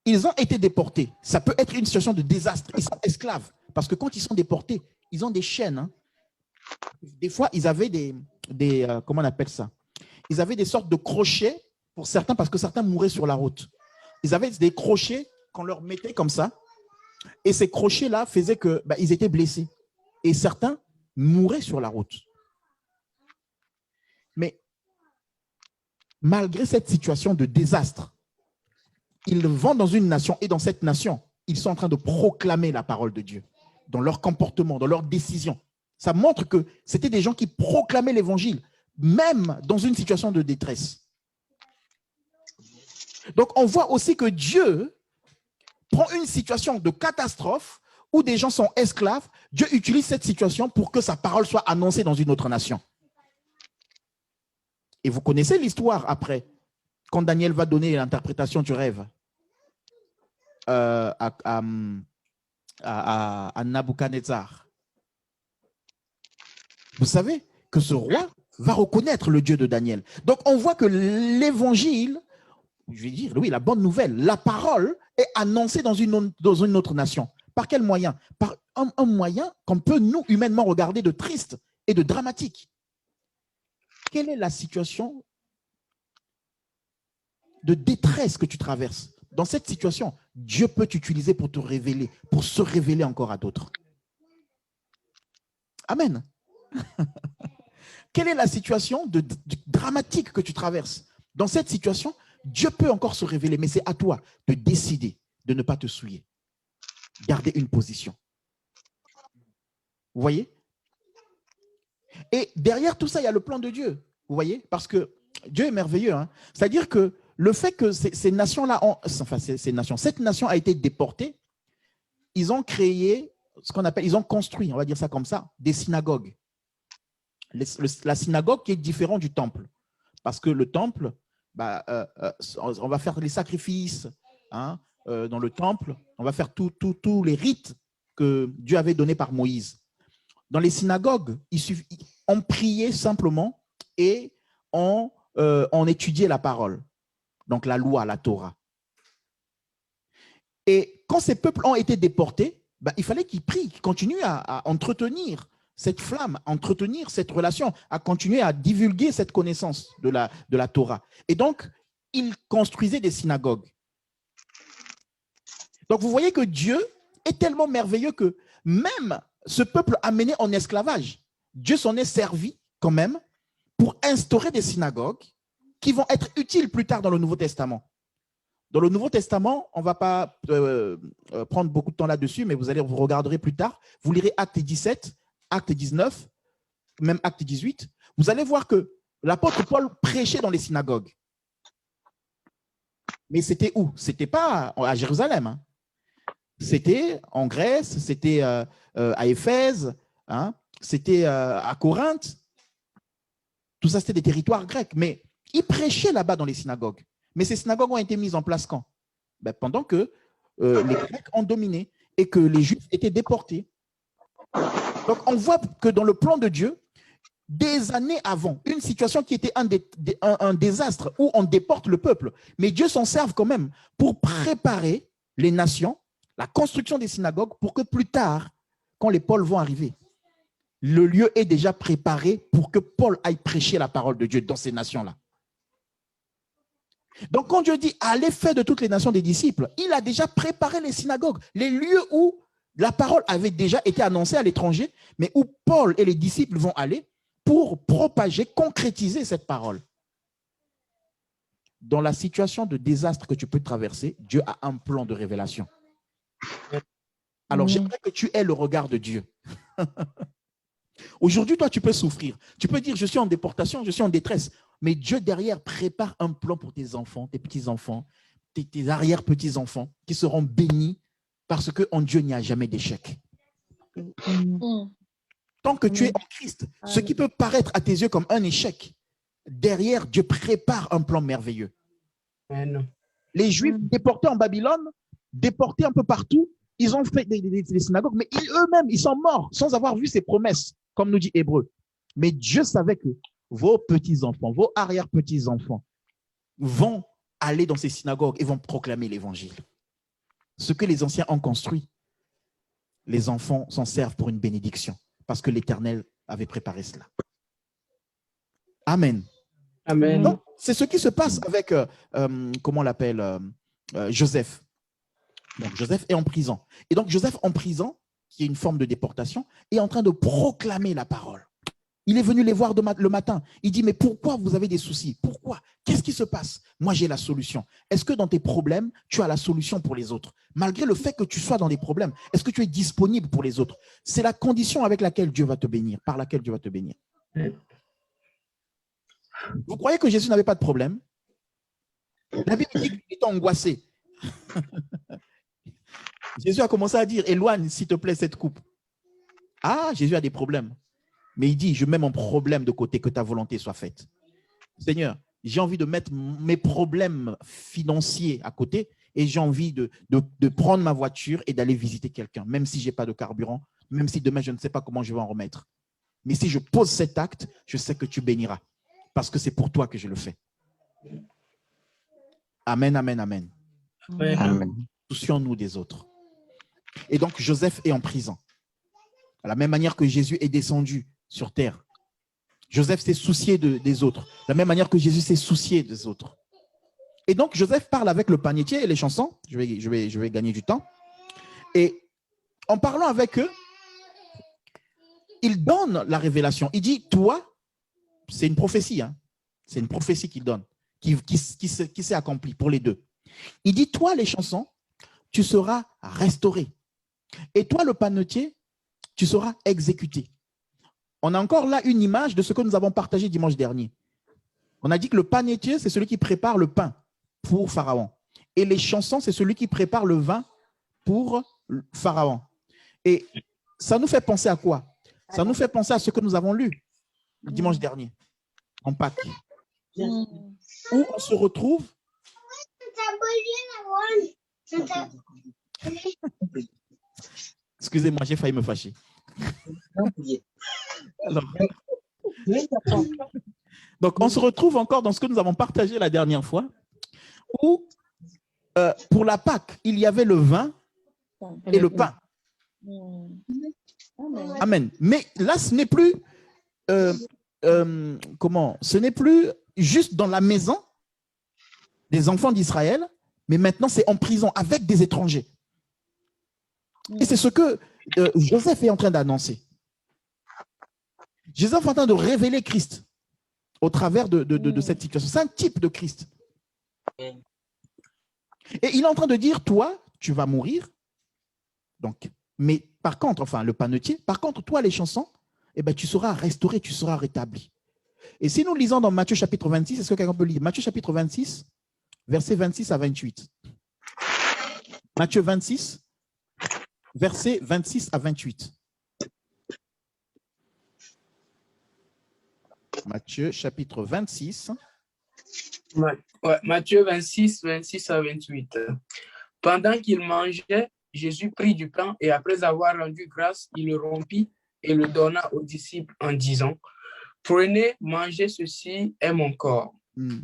A: ils ont été déportés. Ça peut être une situation de désastre. Ils sont esclaves. Parce que quand ils sont déportés, ils ont des chaînes. Hein. Des fois, ils avaient comment on appelle ça? Ils avaient des sortes de crochets pour certains, parce que certains mouraient sur la route. Ils avaient des crochets qu'on leur mettait comme ça. Et ces crochets-là faisaient qu'ils étaient blessés. Et certains mouraient sur la route. Mais malgré cette situation de désastre, ils vont dans une nation et dans cette nation, ils sont en train de proclamer la parole de Dieu dans leur comportement, dans leurs décisions. Ça montre que c'était des gens qui proclamaient l'évangile, même dans une situation de détresse. Donc, on voit aussi que Dieu prend une situation de catastrophe où des gens sont esclaves. Dieu utilise cette situation pour que sa parole soit annoncée dans une autre nation. Et vous connaissez l'histoire après, quand Daniel va donner l'interprétation du rêve à Nabuchodonosor. Vous savez que ce roi va reconnaître le Dieu de Daniel. Donc, on voit que l'évangile, je vais dire, oui, la bonne nouvelle, la parole est annoncée dans une autre nation. Par quel moyen? Par un moyen qu'on peut, nous, humainement, regarder de triste et de dramatique. Quelle est la situation de détresse que tu traverses? Dans cette situation, Dieu peut t'utiliser pour te révéler, pour se révéler encore à d'autres. Amen. Quelle est la situation de dramatique que tu traverses? Dans cette situation, Dieu peut encore se révéler, mais c'est à toi de décider de ne pas te souiller. Garder une position. Vous voyez? Et derrière tout ça, il y a le plan de Dieu. Vous voyez? Parce que Dieu est merveilleux. Hein? C'est-à-dire que le fait que ces nations-là, cette nation a été déportée, ils ont créé ce qu'on appelle, ils ont construit, on va dire ça comme ça, des synagogues. La synagogue qui est différente du temple. Parce que le temple, on va faire les sacrifices hein, dans le temple, on va faire tous les rites que Dieu avait donnés par Moïse. Dans les synagogues, on priait simplement et on étudiait la parole, donc la loi, la Torah. Et quand ces peuples ont été déportés, il fallait qu'ils prient, qu'ils continuent à entretenir cette flamme, à entretenir cette relation, à continuer à divulguer cette connaissance de la Torah. Et donc, ils construisaient des synagogues. Donc, vous voyez que Dieu est tellement merveilleux que même ce peuple amené en esclavage, Dieu s'en est servi quand même pour instaurer des synagogues qui vont être utiles plus tard dans le Nouveau Testament. Dans le Nouveau Testament, on ne va pas prendre beaucoup de temps là-dessus, mais vous regarderez plus tard. Vous lirez Acte 17, Acte 19, même Acte 18. Vous allez voir que l'apôtre Paul prêchait dans les synagogues. Mais c'était où? Ce n'était pas à Jérusalem. Hein. C'était en Grèce, c'était à Éphèse, hein, c'était à Corinthe. Tout ça, c'était des territoires grecs. Mais il prêchait là-bas dans les synagogues. Mais ces synagogues ont été mises en place quand? Pendant que les Grecs ont dominé et que les Juifs étaient déportés. Donc, on voit que dans le plan de Dieu, des années avant, une situation qui était un désastre où on déporte le peuple, mais Dieu s'en serve quand même pour préparer les nations, la construction des synagogues, pour que plus tard, quand les Pauls vont arriver, le lieu est déjà préparé pour que Paul aille prêcher la parole de Dieu dans ces nations-là. Donc, quand Dieu dit « allez faire de toutes les nations des disciples », il a déjà préparé les synagogues, les lieux où la parole avait déjà été annoncée à l'étranger, mais où Paul et les disciples vont aller pour propager, concrétiser cette parole. Dans la situation de désastre que tu peux traverser, Dieu a un plan de révélation. Alors, j'aimerais que tu aies le regard de Dieu. Aujourd'hui, toi, tu peux souffrir. Tu peux dire, je suis en déportation, je suis en détresse. Mais Dieu derrière prépare un plan pour tes enfants, tes petits-enfants, tes arrière-petits-enfants qui seront bénis parce qu'en Dieu, il n'y a jamais d'échec. Tant que tu es en Christ, ce qui peut paraître à tes yeux comme un échec, derrière, Dieu prépare un plan merveilleux.
B: Amen.
A: Les Juifs déportés en Babylone, déportés un peu partout, ils ont fait des synagogues, mais eux-mêmes, ils sont morts sans avoir vu ces promesses, comme nous dit Hébreu. Mais Dieu savait que vos petits-enfants, vos arrière-petits-enfants vont aller dans ces synagogues et vont proclamer l'évangile. Ce que les anciens ont construit, les enfants s'en servent pour une bénédiction, parce que l'Éternel avait préparé cela. Amen.
B: Amen.
A: Donc, c'est ce qui se passe avec, comment on l'appelle, Joseph. Donc, Joseph est en prison. Et donc, Joseph en prison, qui est une forme de déportation, est en train de proclamer la parole. Il est venu les voir le matin. Il dit, mais pourquoi vous avez des soucis? Pourquoi? Qu'est-ce qui se passe? Moi, j'ai la solution. Est-ce que dans tes problèmes, tu as la solution pour les autres? Malgré le fait que tu sois dans des problèmes, est-ce que tu es disponible pour les autres? C'est la condition avec laquelle Dieu va te bénir, par laquelle Dieu va te bénir. Vous croyez que Jésus n'avait pas de problème? La Bible dit qu'il était angoissé. Jésus a commencé à dire, éloigne s'il te plaît cette coupe. Ah, Jésus a des problèmes. Mais il dit, je mets mon problème de côté, que ta volonté soit faite. Seigneur, j'ai envie de mettre mes problèmes financiers à côté et j'ai envie de prendre ma voiture et d'aller visiter quelqu'un, même si je n'ai pas de carburant, même si demain je ne sais pas comment je vais en remettre. Mais si je pose cet acte, je sais que tu béniras parce que c'est pour toi que je le fais. Amen, amen, amen.
B: Amen.
A: Soucions-nous des autres. Et donc, Joseph est en prison. De la même manière que Jésus est descendu sur terre, Joseph s'est soucié des autres. De la même manière que Jésus s'est soucié des autres. Et donc, Joseph parle avec le panetier et les chansons. Je vais gagner du temps. Et en parlant avec eux, il donne la révélation. Il dit, toi, c'est une prophétie. Hein? C'est une prophétie qu'il donne, qui s'est accomplie pour les deux. Il dit, toi, les chansons, tu seras restauré. Et toi, le panetier, tu seras exécuté. On a encore là une image de ce que nous avons partagé dimanche dernier. On a dit que le panetier, c'est celui qui prépare le pain pour Pharaon. Et les chansons, c'est celui qui prépare le vin pour Pharaon. Et ça nous fait penser à quoi? Ça nous fait penser à ce que nous avons lu le dimanche dernier, en Pâques, où on se retrouve. Excusez-moi, j'ai failli me fâcher. Alors, donc, on se retrouve encore dans ce que nous avons partagé la dernière fois, où pour la Pâque, il y avait le vin et le pain. Amen. Mais là, ce n'est plus, ce n'est plus juste dans la maison des enfants d'Israël, mais maintenant c'est en prison avec des étrangers. Et c'est ce que Joseph est en train d'annoncer. Joseph est en train de révéler Christ au travers de cette situation. C'est un type de Christ. Et il est en train de dire, toi, tu vas mourir. Donc, mais par contre, enfin, le panetier, par contre, toi, les chansons, eh ben, tu seras restauré, tu seras rétabli. Et si nous lisons dans Matthieu chapitre 26, est-ce que quelqu'un peut lire? Matthieu chapitre 26, versets 26 à 28. Matthieu 26, versets 26 à 28. Matthieu chapitre 26.
B: Matthieu 26, 26 à 28. Pendant qu'il mangeait, Jésus prit du pain et après avoir rendu grâce, il le rompit et le donna aux disciples en disant, « Prenez, mangez, ceci est mon corps. »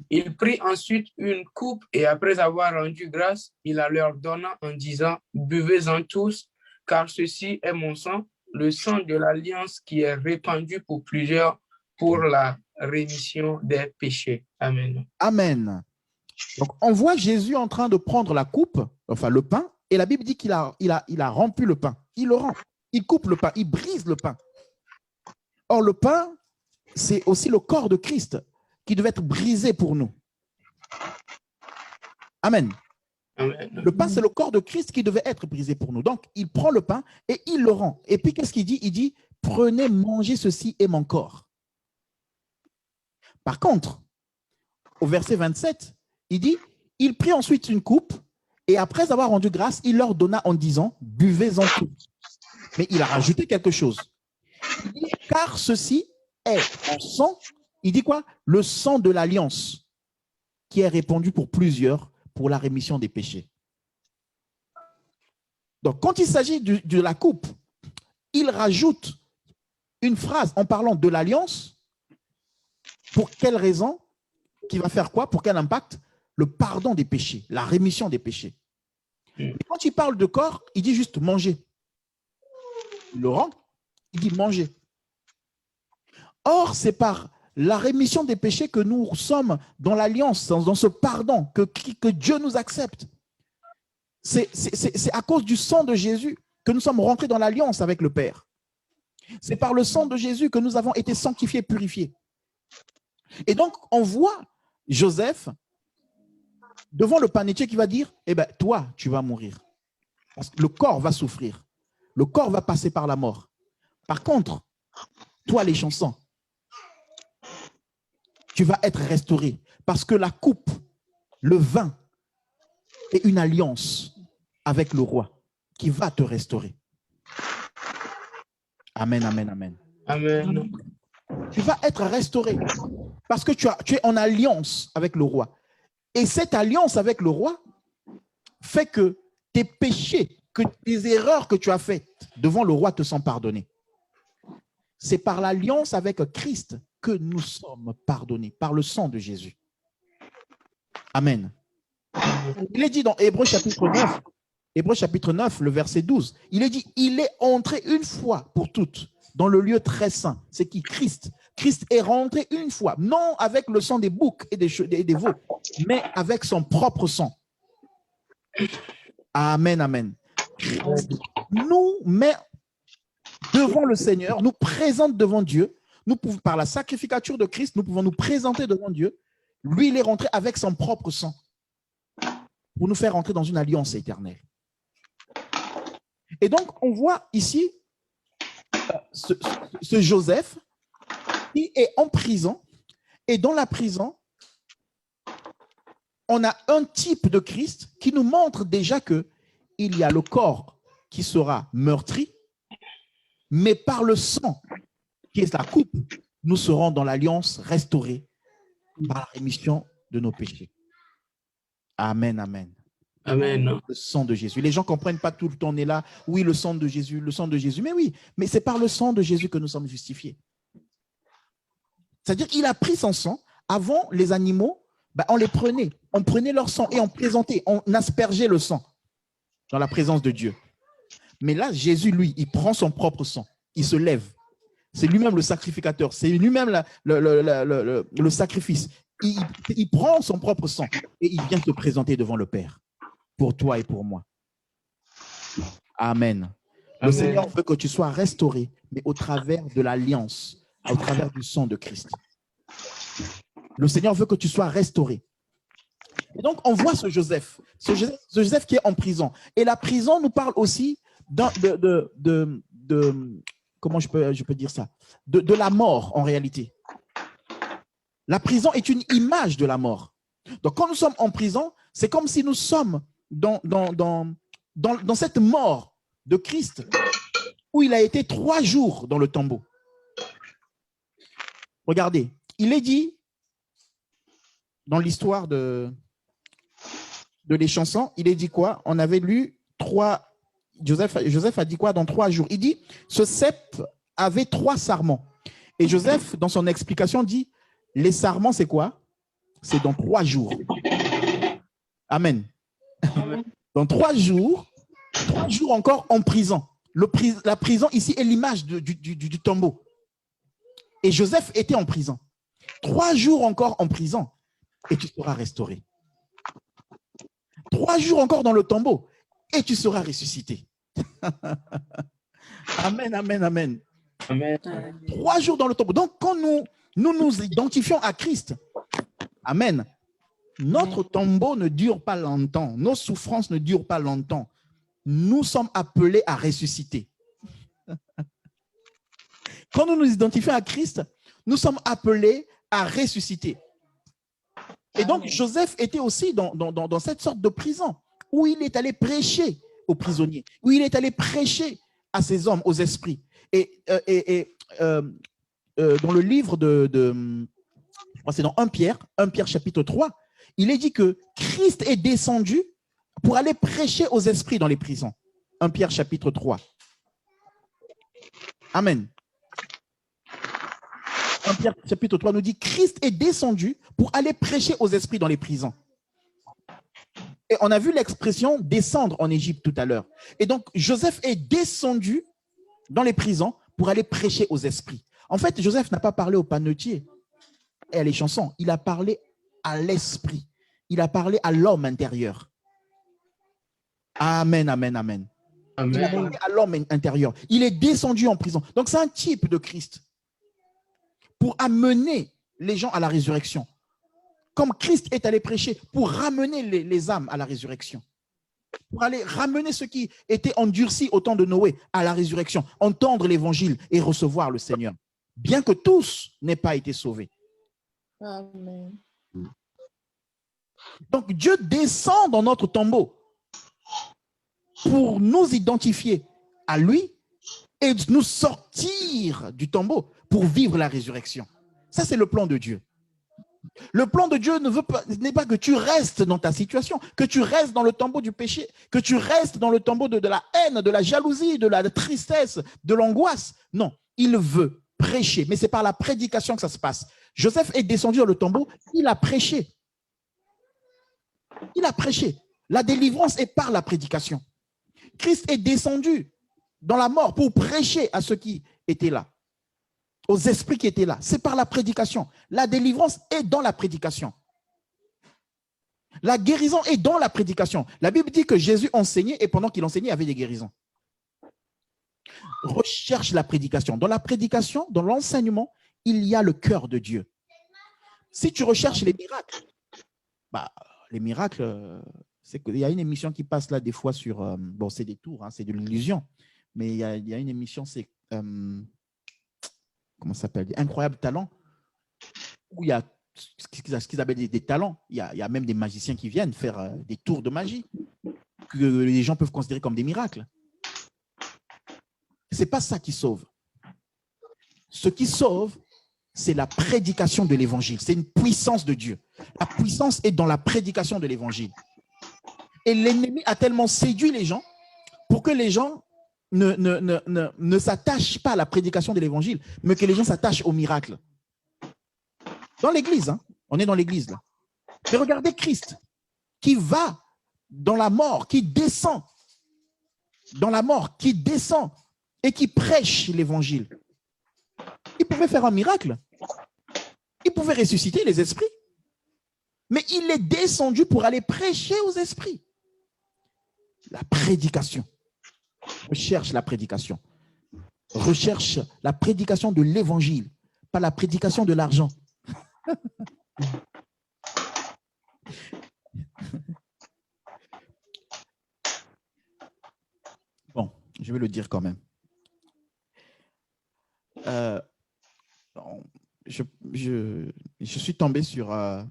B: Il prit ensuite une coupe et après avoir rendu grâce, il la leur donna en disant, « Buvez-en tous, car ceci est mon sang, le sang de l'alliance qui est répandu pour plusieurs pour la rémission des péchés. » Amen.
A: Amen. Donc, on voit Jésus en train de prendre la coupe, enfin le pain, et la Bible dit qu'il a rompu le pain. Il le rompt, il coupe le pain, il brise le pain. Or, le pain, c'est aussi le corps de Christ qui devait être brisé pour nous. Amen.
B: Amen.
A: Le pain, c'est le corps de Christ qui devait être brisé pour nous. Donc, il prend le pain et il le rend. Et puis, qu'est-ce qu'il dit? Il dit, prenez, mangez, ceci est mon corps. Par contre, au verset 27, il dit, il prit ensuite une coupe et après avoir rendu grâce, il leur donna en disant, buvez-en tous. Mais il a rajouté quelque chose. Il dit, car ceci est mon sang. Il dit quoi? Le sang de l'alliance qui est répandu pour plusieurs pour la rémission des péchés. Donc, quand il s'agit de la coupe, il rajoute une phrase en parlant de l'alliance. Pour quelle raison? Qui va faire quoi? Pour quel impact? Le pardon des péchés, la rémission des péchés. Et quand il parle de corps, il dit juste manger. Laurent, il dit manger. Or, c'est par la rémission des péchés que nous sommes dans l'alliance, dans ce pardon, que Dieu nous accepte. C'est à cause du sang de Jésus que nous sommes rentrés dans l'alliance avec le Père. C'est par le sang de Jésus que nous avons été sanctifiés, purifiés. Et donc, on voit Joseph devant le panetier qui va dire, eh bien, toi, tu vas mourir. Parce que le corps va souffrir. Le corps va passer par la mort. Par contre, toi, les chansons, tu vas être restauré. Parce que la coupe, le vin, est une alliance avec le roi qui va te restaurer. Amen, amen, amen.
B: Amen.
A: Tu vas être restauré parce que tu es en alliance avec le roi. Et cette alliance avec le roi fait que tes péchés, que tes erreurs que tu as faites devant le roi te sont pardonnées. C'est par l'alliance avec Christ que nous sommes pardonnés, par le sang de Jésus. Amen. Il est dit dans Hébreux chapitre 9, le verset 12, il est dit, il est entré une fois pour toutes dans le lieu très saint. C'est qui? Christ. Christ est rentré une fois, non avec le sang des boucs et des veaux, mais avec son propre sang. Amen, amen. Nous met devant le Seigneur, nous présente devant Dieu. Nous pouvons, par la sacrificature de Christ, nous pouvons nous présenter devant Dieu. Lui, il est rentré avec son propre sang pour nous faire rentrer dans une alliance éternelle. Et donc, on voit ici ce Joseph qui est en prison. Et dans la prison, on a un type de Christ qui nous montre déjà qu'il y a le corps qui sera meurtri, mais par le sang, qui est la coupe, nous serons dans l'alliance restaurée par la rémission de nos péchés. Amen, amen.
B: Amen.
A: Le sang de Jésus. Les gens ne comprennent pas tout le temps, on est là, oui, le sang de Jésus, mais oui, mais c'est par le sang de Jésus que nous sommes justifiés. C'est-à-dire qu'il a pris son sang. Avant, les animaux, on les prenait, on prenait leur sang et on présentait, on aspergeait le sang dans la présence de Dieu. Mais là, Jésus, lui, il prend son propre sang, il se lève. C'est lui-même le sacrificateur, c'est lui-même le sacrifice. Il prend son propre sang et il vient te présenter devant le Père, pour toi et pour moi. Amen. Le Seigneur veut que tu sois restauré, mais au travers de l'alliance, au travers du sang de Christ. Le Seigneur veut que tu sois restauré. Et donc, on voit ce Joseph qui est en prison. Et la prison nous parle aussi comment je peux dire ça? De la mort, en réalité. La prison est une image de la mort. Donc, quand nous sommes en prison, c'est comme si nous sommes dans cette mort de Christ où il a été 3 jours dans le tombeau. Regardez, il est dit dans l'histoire de les chansons, il est dit quoi? On avait lu Joseph a dit quoi dans 3 jours? Il dit, ce cep avait 3 sarments. Et Joseph, dans son explication, dit, les sarments, c'est quoi? C'est dans 3 jours. Amen. Dans 3 jours encore en prison. La prison ici est l'image du tombeau. Et Joseph était en prison. 3 jours encore en prison et tu seras restauré. 3 jours encore dans le tombeau et tu seras ressuscité. Amen, amen, amen.
B: Amen.
A: 3 jours dans le tombeau. Donc, quand nous identifions à Christ, amen, notre tombeau ne dure pas longtemps. Nos souffrances ne durent pas longtemps. Nous sommes appelés à ressusciter. Quand nous nous identifions à Christ, nous sommes appelés à ressusciter. Et donc, Joseph était aussi dans cette sorte de prison où il est allé prêcher aux prisonniers, où il est allé prêcher à ces hommes, aux esprits. Et dans le livre je crois que c'est dans 1 Pierre chapitre 3, il est dit que Christ est descendu pour aller prêcher aux esprits dans les prisons. 1 Pierre chapitre 3. Amen. 1 Pierre chapitre 3 nous dit Christ est descendu pour aller prêcher aux esprits dans les prisons. Et on a vu l'expression descendre en Égypte tout à l'heure. Et donc, Joseph est descendu dans les prisons pour aller prêcher aux esprits. En fait, Joseph n'a pas parlé aux panetiers et à les chansons. Il a parlé à l'esprit. Il a parlé à l'homme intérieur. Amen, amen, amen. Il a parlé à l'homme intérieur. Il est descendu en prison. Donc, c'est un type de Christ pour amener les gens à la résurrection. Comme Christ est allé prêcher pour ramener les âmes à la résurrection. Pour aller ramener ceux qui étaient endurcis au temps de Noé à la résurrection, entendre l'évangile et recevoir le Seigneur. Bien que tous n'aient pas été sauvés.
E: Amen.
A: Donc Dieu descend dans notre tombeau pour nous identifier à lui et nous sortir du tombeau pour vivre la résurrection. Ça, c'est le plan de Dieu. Le plan de Dieu n'est pas que tu restes dans ta situation, que tu restes dans le tombeau du péché, que tu restes dans le tombeau de la haine, de la jalousie, de la tristesse, de l'angoisse. Non, il veut prêcher, mais c'est par la prédication que ça se passe. Joseph est descendu dans le tombeau, il a prêché. Il a prêché. La délivrance est par la prédication. Christ est descendu dans la mort pour prêcher à ceux qui étaient là, aux esprits qui étaient là. C'est par la prédication. La délivrance est dans la prédication. La guérison est dans la prédication. La Bible dit que Jésus enseignait et pendant qu'il enseignait, il y avait des guérisons. Recherche la prédication. Dans la prédication, dans l'enseignement, il y a le cœur de Dieu. Si tu recherches les miracles, les miracles, c'est qu'il y a une émission qui passe là des fois sur, bon, c'est des tours, hein, c'est de l'illusion, mais il y a une émission, c'est, comment ça s'appelle, Incroyable Talent, où il y a ce qu'ils appellent des talents. Il y a même des magiciens qui viennent faire des tours de magie que les gens peuvent considérer comme des miracles. Ce n'est pas ça qui sauve. Ce qui sauve, c'est la prédication de l'évangile. C'est une puissance de Dieu. La puissance est dans la prédication de l'évangile. Et l'ennemi a tellement séduit les gens pour que les gens ne s'attachent pas à la prédication de l'évangile, mais que les gens s'attachent au miracle. Dans l'église, hein, on est dans l'église là. Mais regardez Christ qui va dans la mort, qui descend dans la mort, qui descend et qui prêche l'évangile. Il pouvait faire un miracle. Il pouvait ressusciter les esprits. Mais il est descendu pour aller prêcher aux esprits. La prédication. Recherche la prédication. Recherche la prédication de l'évangile, pas la prédication de l'argent. Bon, je vais le dire quand même. Je suis tombé sur un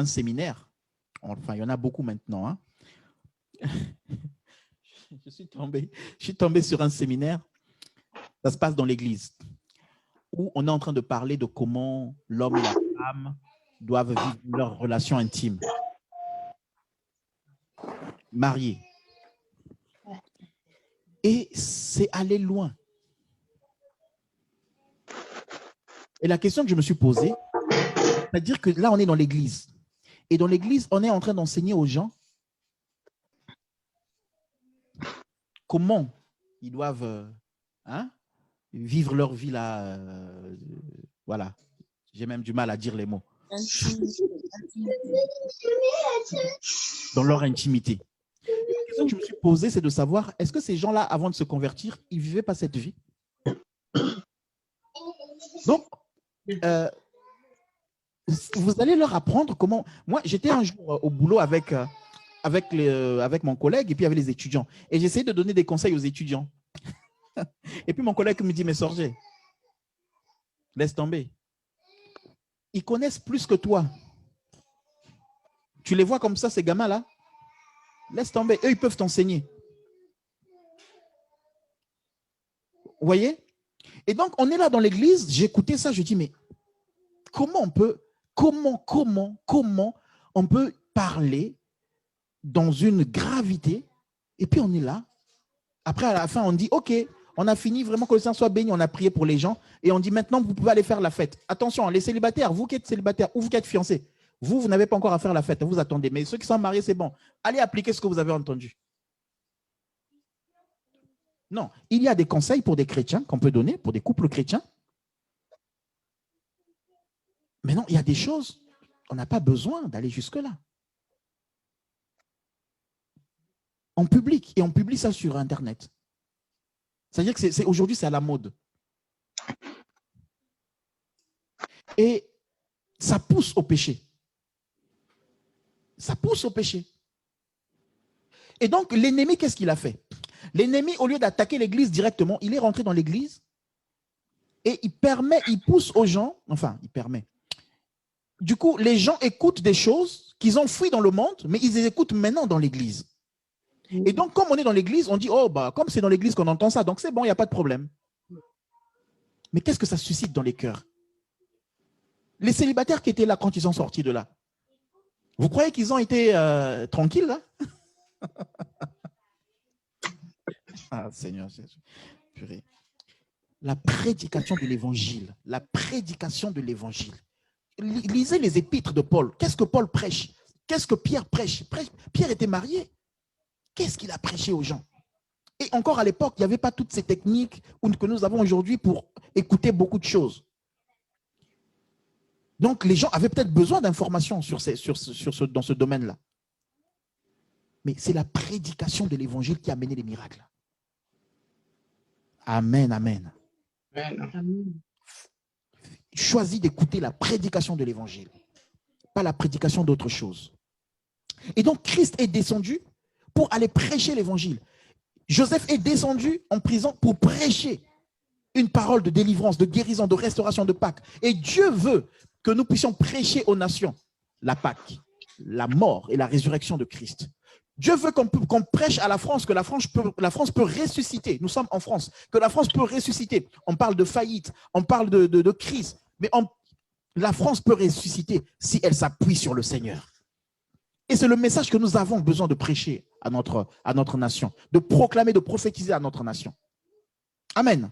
A: séminaire. Enfin, il y en a beaucoup maintenant. Hein. Je suis tombé sur un séminaire. Ça se passe dans l'église où on est en train de parler de comment l'homme et la femme doivent vivre leur relation intime. Mariés. Et c'est aller loin. Et la question que je me suis posée, c'est-à-dire que là, on est dans l'église. Et dans l'église, on est en train d'enseigner aux gens comment ils doivent vivre leur vie là. Voilà. J'ai même du mal à dire les mots. Dans leur intimité. Et la question que je me suis posée, c'est de savoir, est-ce que ces gens-là, avant de se convertir, ils ne vivaient pas cette vie? Donc, vous allez leur apprendre comment... Moi, j'étais un jour au boulot avec mon collègue et puis avec les étudiants. Et j'essayais de donner des conseils aux étudiants. Et puis mon collègue me dit, mais Sorgé, laisse tomber. Ils connaissent plus que toi. Tu les vois comme ça, ces gamins-là? Laisse tomber. Eux, ils peuvent t'enseigner. Vous voyez? Et donc, on est là dans l'église. J'écoutais ça, je dis, mais comment on peut parler dans une gravité et puis on est là. Après, à la fin, on dit, OK, on a fini, vraiment que le Seigneur soit béni, on a prié pour les gens et on dit maintenant, vous pouvez aller faire la fête. Attention, les célibataires, vous qui êtes célibataires ou vous qui êtes fiancés, vous n'avez pas encore à faire la fête, vous attendez. Mais ceux qui sont mariés, c'est bon. Allez appliquer ce que vous avez entendu. Non, il y a des conseils pour des chrétiens qu'on peut donner, pour des couples chrétiens. Mais non, il y a des choses, on n'a pas besoin d'aller jusque-là. En public, et on publie ça sur Internet. C'est-à-dire que aujourd'hui, c'est à la mode. Et ça pousse au péché. Ça pousse au péché. Et donc, l'ennemi, qu'est-ce qu'il a fait? L'ennemi, au lieu d'attaquer l'église directement, il est rentré dans l'église et il pousse aux gens, il permet. Du coup, les gens écoutent des choses qu'ils ont fui dans le monde, mais ils les écoutent maintenant dans l'église. Et donc, comme on est dans l'église, on dit, oh, bah, comme c'est dans l'église qu'on entend ça, donc c'est bon, il n'y a pas de problème. Mais qu'est-ce que ça suscite dans les cœurs? Les célibataires qui étaient là quand ils sont sortis de là, vous croyez qu'ils ont été tranquilles là? Ah, Seigneur Jésus. Purée. La prédication de l'évangile. La prédication de l'évangile. Lisez les épîtres de Paul. Qu'est-ce que Paul prêche? Qu'est-ce que Pierre prêche? Pierre était marié. Qu'est-ce qu'il a prêché aux gens? Et encore à l'époque, il n'y avait pas toutes ces techniques que nous avons aujourd'hui pour écouter beaucoup de choses. Donc, les gens avaient peut-être besoin d'informations dans ce domaine-là. Mais c'est la prédication de l'évangile qui a mené les miracles. Amen, amen.
B: Amen.
A: Choisis d'écouter la prédication de l'évangile, pas la prédication d'autre chose. Et donc, Christ est descendu pour aller prêcher l'évangile. Joseph est descendu en prison pour prêcher une parole de délivrance, de guérison, de restauration de Pâques. Et Dieu veut que nous puissions prêcher aux nations la Pâques, la mort et la résurrection de Christ. Dieu veut qu'on prêche à la France, que la France peut ressusciter. Nous sommes en France, que la France peut ressusciter. On parle de faillite, on parle de crise, mais la France peut ressusciter si elle s'appuie sur le Seigneur. Et c'est le message que nous avons besoin de prêcher à notre nation, de proclamer, de prophétiser à notre nation. Amen.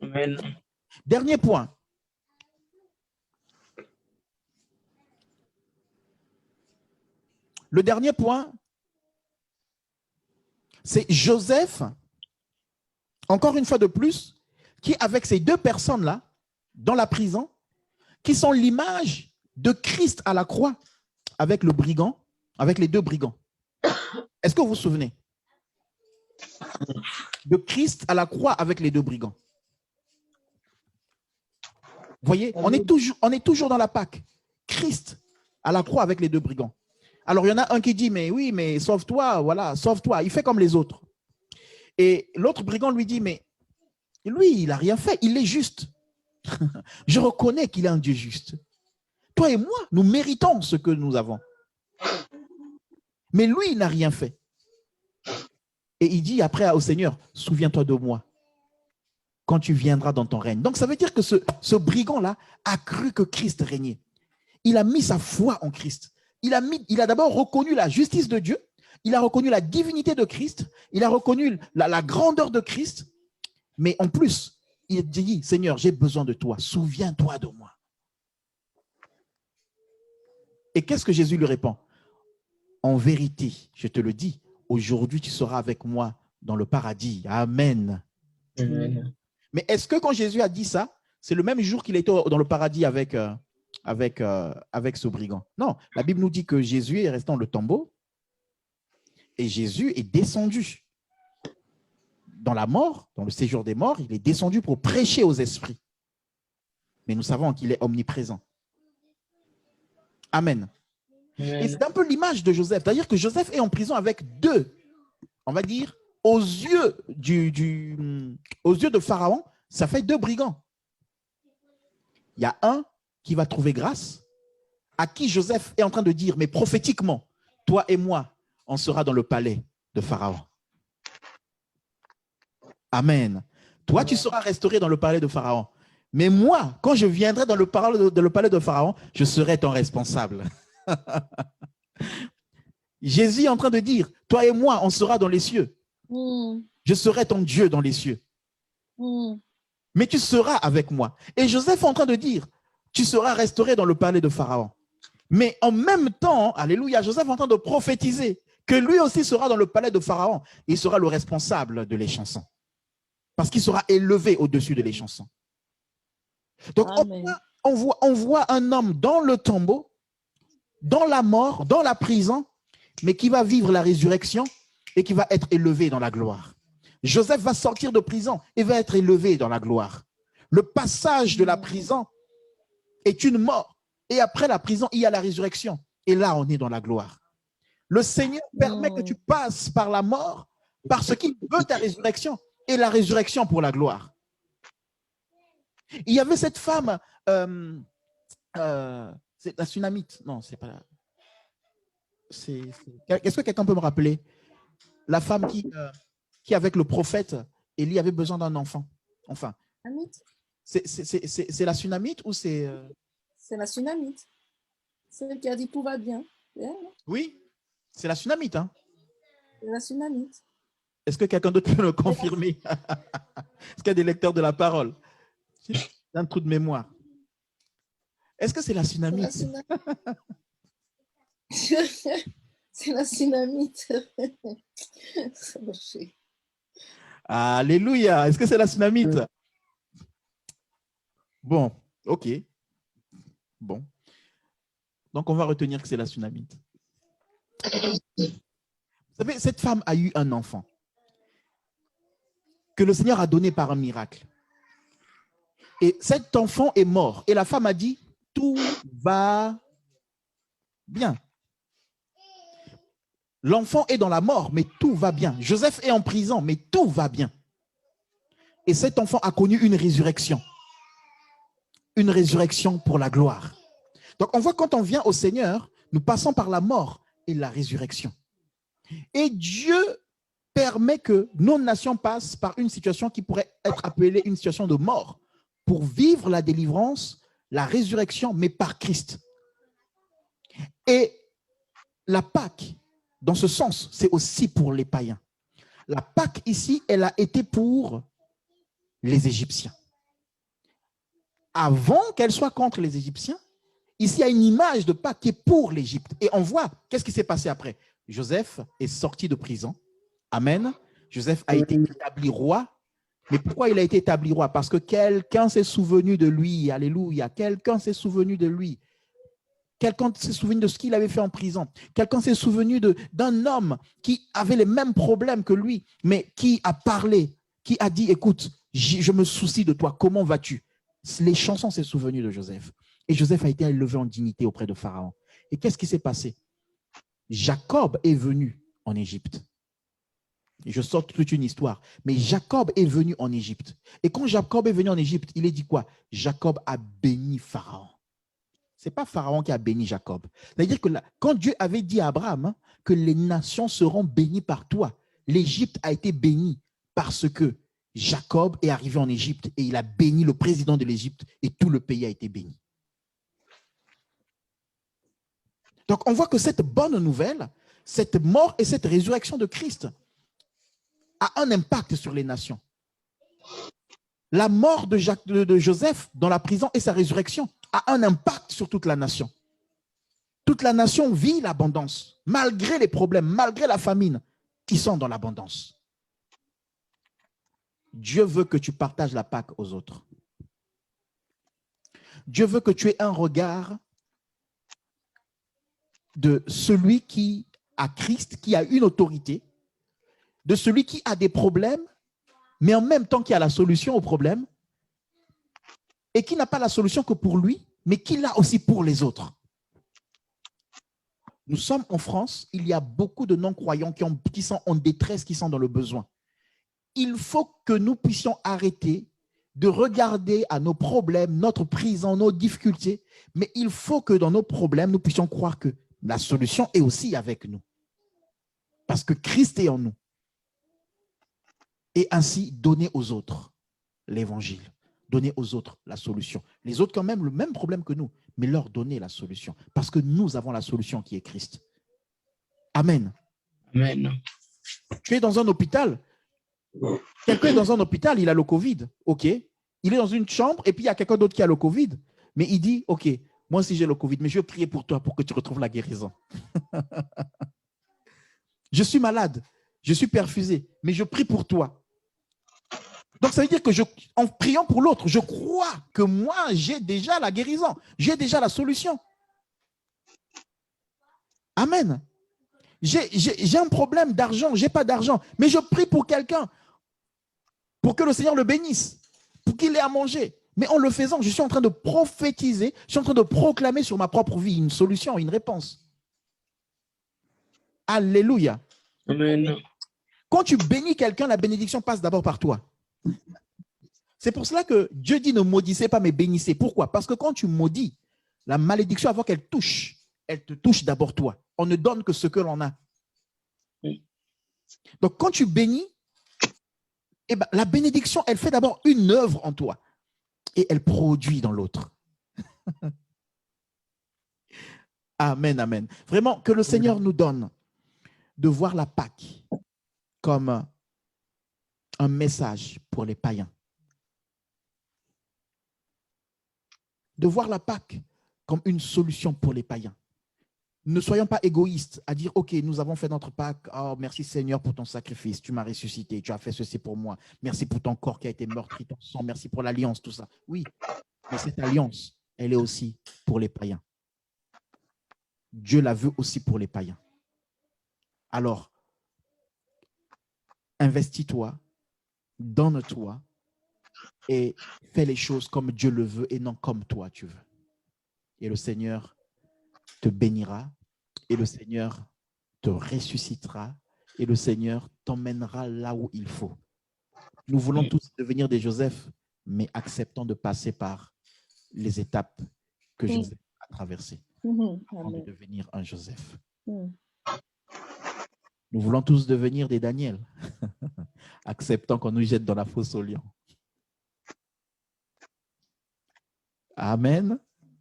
B: Amen.
A: Dernier point. Le dernier point, c'est Joseph, encore une fois de plus, qui avec ces deux personnes-là, dans la prison, qui sont l'image de Christ à la croix, avec le brigand, avec les deux brigands. Est-ce que vous vous souvenez de Christ à la croix avec les deux brigands? Vous voyez, on est toujours dans la Pâque. Christ à la croix avec les deux brigands. Alors, il y en a un qui dit, mais oui, mais sauve-toi, voilà, sauve-toi. Il fait comme les autres. Et l'autre brigand lui dit, mais lui, il n'a rien fait, il est juste. Je reconnais qu'il est un Dieu juste. Toi et moi, nous méritons ce que nous avons. Mais lui, il n'a rien fait. Et il dit après au Seigneur, souviens-toi de moi quand tu viendras dans ton règne. Donc, ça veut dire que ce brigand-là a cru que Christ régnait. Il a mis sa foi en Christ. Il a d'abord reconnu la justice de Dieu, il a reconnu la divinité de Christ, il a reconnu la grandeur de Christ, mais en plus, il dit, Seigneur, j'ai besoin de toi, souviens-toi de moi. Et qu'est-ce que Jésus lui répond? En vérité, je te le dis, aujourd'hui tu seras avec moi dans le paradis. Amen.
B: Amen.
A: Mais est-ce que quand Jésus a dit ça, c'est le même jour qu'il était dans le paradis avec ce brigand? Non, la Bible nous dit que Jésus est resté dans le tombeau et Jésus est descendu dans la mort, dans le séjour des morts. Il est descendu pour prêcher aux esprits. Mais nous savons qu'il est omniprésent. Amen. Et c'est un peu l'image de Joseph. C'est-à-dire que Joseph est en prison avec deux, on va dire, aux yeux de Pharaon, ça fait deux brigands. Il y a un qui va trouver grâce à qui Joseph est en train de dire, mais prophétiquement, toi et moi, on sera dans le palais de Pharaon. Amen. Toi, tu seras restauré dans le palais de Pharaon. Mais moi, quand je viendrai dans le palais de Pharaon, je serai ton responsable. Jésus est en train de dire, toi et moi, on sera dans les cieux. Je serai ton Dieu dans les cieux. Mais tu seras avec moi. Et Joseph est en train de dire, tu seras restauré dans le palais de Pharaon. Mais en même temps, alléluia, Joseph est en train de prophétiser que lui aussi sera dans le palais de Pharaon. Il sera le responsable de les chansons. Parce qu'il sera élevé au-dessus de les chansons. Donc, on voit un homme dans le tombeau, dans la mort, dans la prison, mais qui va vivre la résurrection et qui va être élevé dans la gloire. Joseph va sortir de prison et va être élevé dans la gloire. Le passage de la prison est une mort. Et après la prison, il y a la résurrection. Et là, on est dans la gloire. Le Seigneur permet que tu passes par la mort parce qu'il veut ta résurrection et la résurrection pour la gloire. Il y avait cette femme, c'est la Sunamite. Non, c'est pas la... Est-ce que quelqu'un peut me rappeler la femme qui avec le prophète, Élie avait besoin d'un enfant? Enfin, c'est la Sunamite ou c'est...
E: C'est la Sunamite. Celle qui a dit tout va bien.
A: Oui, c'est la Sunamite. Hein?
E: C'est la Sunamite.
A: Est-ce que quelqu'un d'autre peut le confirmer? Est-ce qu'il y a des lecteurs de la parole? C'est un trou de mémoire. Est-ce que c'est la Sunamite?
E: C'est la Sunamite.
A: Alléluia. Est-ce que c'est la Sunamite? Bon, ok. Bon. Donc, on va retenir que c'est la Sunamite. Vous savez, cette femme a eu un enfant que le Seigneur a donné par un miracle. Et cet enfant est mort. Et la femme a dit, tout va bien. L'enfant est dans la mort, mais tout va bien. Joseph est en prison, mais tout va bien. Et cet enfant a connu une résurrection. Une résurrection pour la gloire. Donc, on voit quand on vient au Seigneur, nous passons par la mort et la résurrection. Et Dieu permet que nos nations passent par une situation qui pourrait être appelée une situation de mort pour vivre la délivrance, la résurrection, mais par Christ. Et la Pâque, dans ce sens, c'est aussi pour les païens. La Pâque ici, elle a été pour les Égyptiens. Avant qu'elle soit contre les Égyptiens, ici, il y a une image de Pâques qui est pour l'Égypte. Et on voit, qu'est-ce qui s'est passé après? Joseph est sorti de prison. Amen. Joseph a été établi roi. Mais pourquoi il a été établi roi? Parce que quelqu'un s'est souvenu de lui. Alléluia. Quelqu'un s'est souvenu de lui. Quelqu'un s'est souvenu de ce qu'il avait fait en prison. Quelqu'un s'est souvenu d'un homme qui avait les mêmes problèmes que lui, mais qui a parlé, qui a dit, écoute, je me soucie de toi, comment vas-tu? Les chansons s'est souvenu de Joseph. Et Joseph a été élevé en dignité auprès de Pharaon. Et qu'est-ce qui s'est passé? Jacob est venu en Égypte. Je sors toute une histoire. Mais Jacob est venu en Égypte. Et quand Jacob est venu en Égypte, il est dit quoi? Jacob a béni Pharaon. Ce n'est pas Pharaon qui a béni Jacob. C'est-à-dire que quand Dieu avait dit à Abraham que les nations seront bénies par toi, l'Égypte a été bénie parce que Jacob est arrivé en Égypte et il a béni le président de l'Égypte et tout le pays a été béni. Donc on voit que cette bonne nouvelle, cette mort et cette résurrection de Christ a un impact sur les nations. La mort de Joseph dans la prison et sa résurrection a un impact sur toute la nation. Toute la nation vit l'abondance, malgré les problèmes, malgré la famine, qui sont dans l'abondance. Dieu veut que tu partages la Pâque aux autres. Dieu veut que tu aies un regard de celui qui a Christ, qui a une autorité, de celui qui a des problèmes, mais en même temps qui a la solution aux problèmes, et qui n'a pas la solution que pour lui, mais qui l'a aussi pour les autres. Nous sommes en France, il y a beaucoup de non-croyants qui sont en détresse, qui sont dans le besoin. Il faut que nous puissions arrêter de regarder à nos problèmes, notre prison, nos difficultés, mais il faut que dans nos problèmes, nous puissions croire que la solution est aussi avec nous. Parce que Christ est en nous. Et ainsi, donner aux autres l'évangile, donner aux autres la solution. Les autres, quand même, le même problème que nous, mais leur donner la solution. Parce que nous avons la solution qui est Christ. Amen.
B: Amen.
A: Tu es dans un hôpital. Quelqu'un est dans un hôpital, il a le Covid. OK. Il est dans une chambre et puis il y a quelqu'un d'autre qui a le Covid. Mais il dit, OK, moi aussi j'ai le Covid, mais je vais prier pour toi pour que tu retrouves la guérison. Je suis malade, je suis perfusé, mais je prie pour toi. Donc ça veut dire que en priant pour l'autre, je crois que moi j'ai déjà la guérison, j'ai déjà la solution. Amen. J'ai un problème d'argent, je n'ai pas d'argent, mais je prie pour quelqu'un, pour que le Seigneur le bénisse, pour qu'il ait à manger. Mais en le faisant, je suis en train de prophétiser, je suis en train de proclamer sur ma propre vie une solution, une réponse. Alléluia.
B: Amen.
A: Quand tu bénis quelqu'un, la bénédiction passe d'abord par toi. C'est pour cela que Dieu dit ne maudissez pas, mais bénissez. Pourquoi? Parce que quand tu maudis, la malédiction, avant qu'elle touche, elle te touche d'abord toi. On ne donne que ce que l'on a. Donc quand tu bénis, eh ben, la bénédiction, elle fait d'abord une œuvre en toi et elle produit dans l'autre. Amen, amen. Vraiment, que le Seigneur nous donne de voir la Pâque comme un message pour les païens. De voir la Pâque comme une solution pour les païens. Ne soyons pas égoïstes à dire, OK, nous avons fait notre Pâque. Oh, merci Seigneur pour ton sacrifice. Tu m'as ressuscité. Tu as fait ceci pour moi. Merci pour ton corps qui a été meurtri, ton sang. Merci pour l'alliance, tout ça. Oui, mais cette alliance, elle est aussi pour les païens. Dieu la veut aussi pour les païens. Alors, investis-toi, donne-toi et fais les choses comme Dieu le veut et non comme toi tu veux. Et le Seigneur te bénira et le Seigneur te ressuscitera et le Seigneur t'emmènera là où il faut. Nous voulons tous devenir des Joseph, mais acceptons de passer par les étapes que Joseph a traversées avant de devenir un Joseph. Nous voulons tous devenir des Daniel, acceptant qu'on nous jette dans la fosse aux lions. Amen.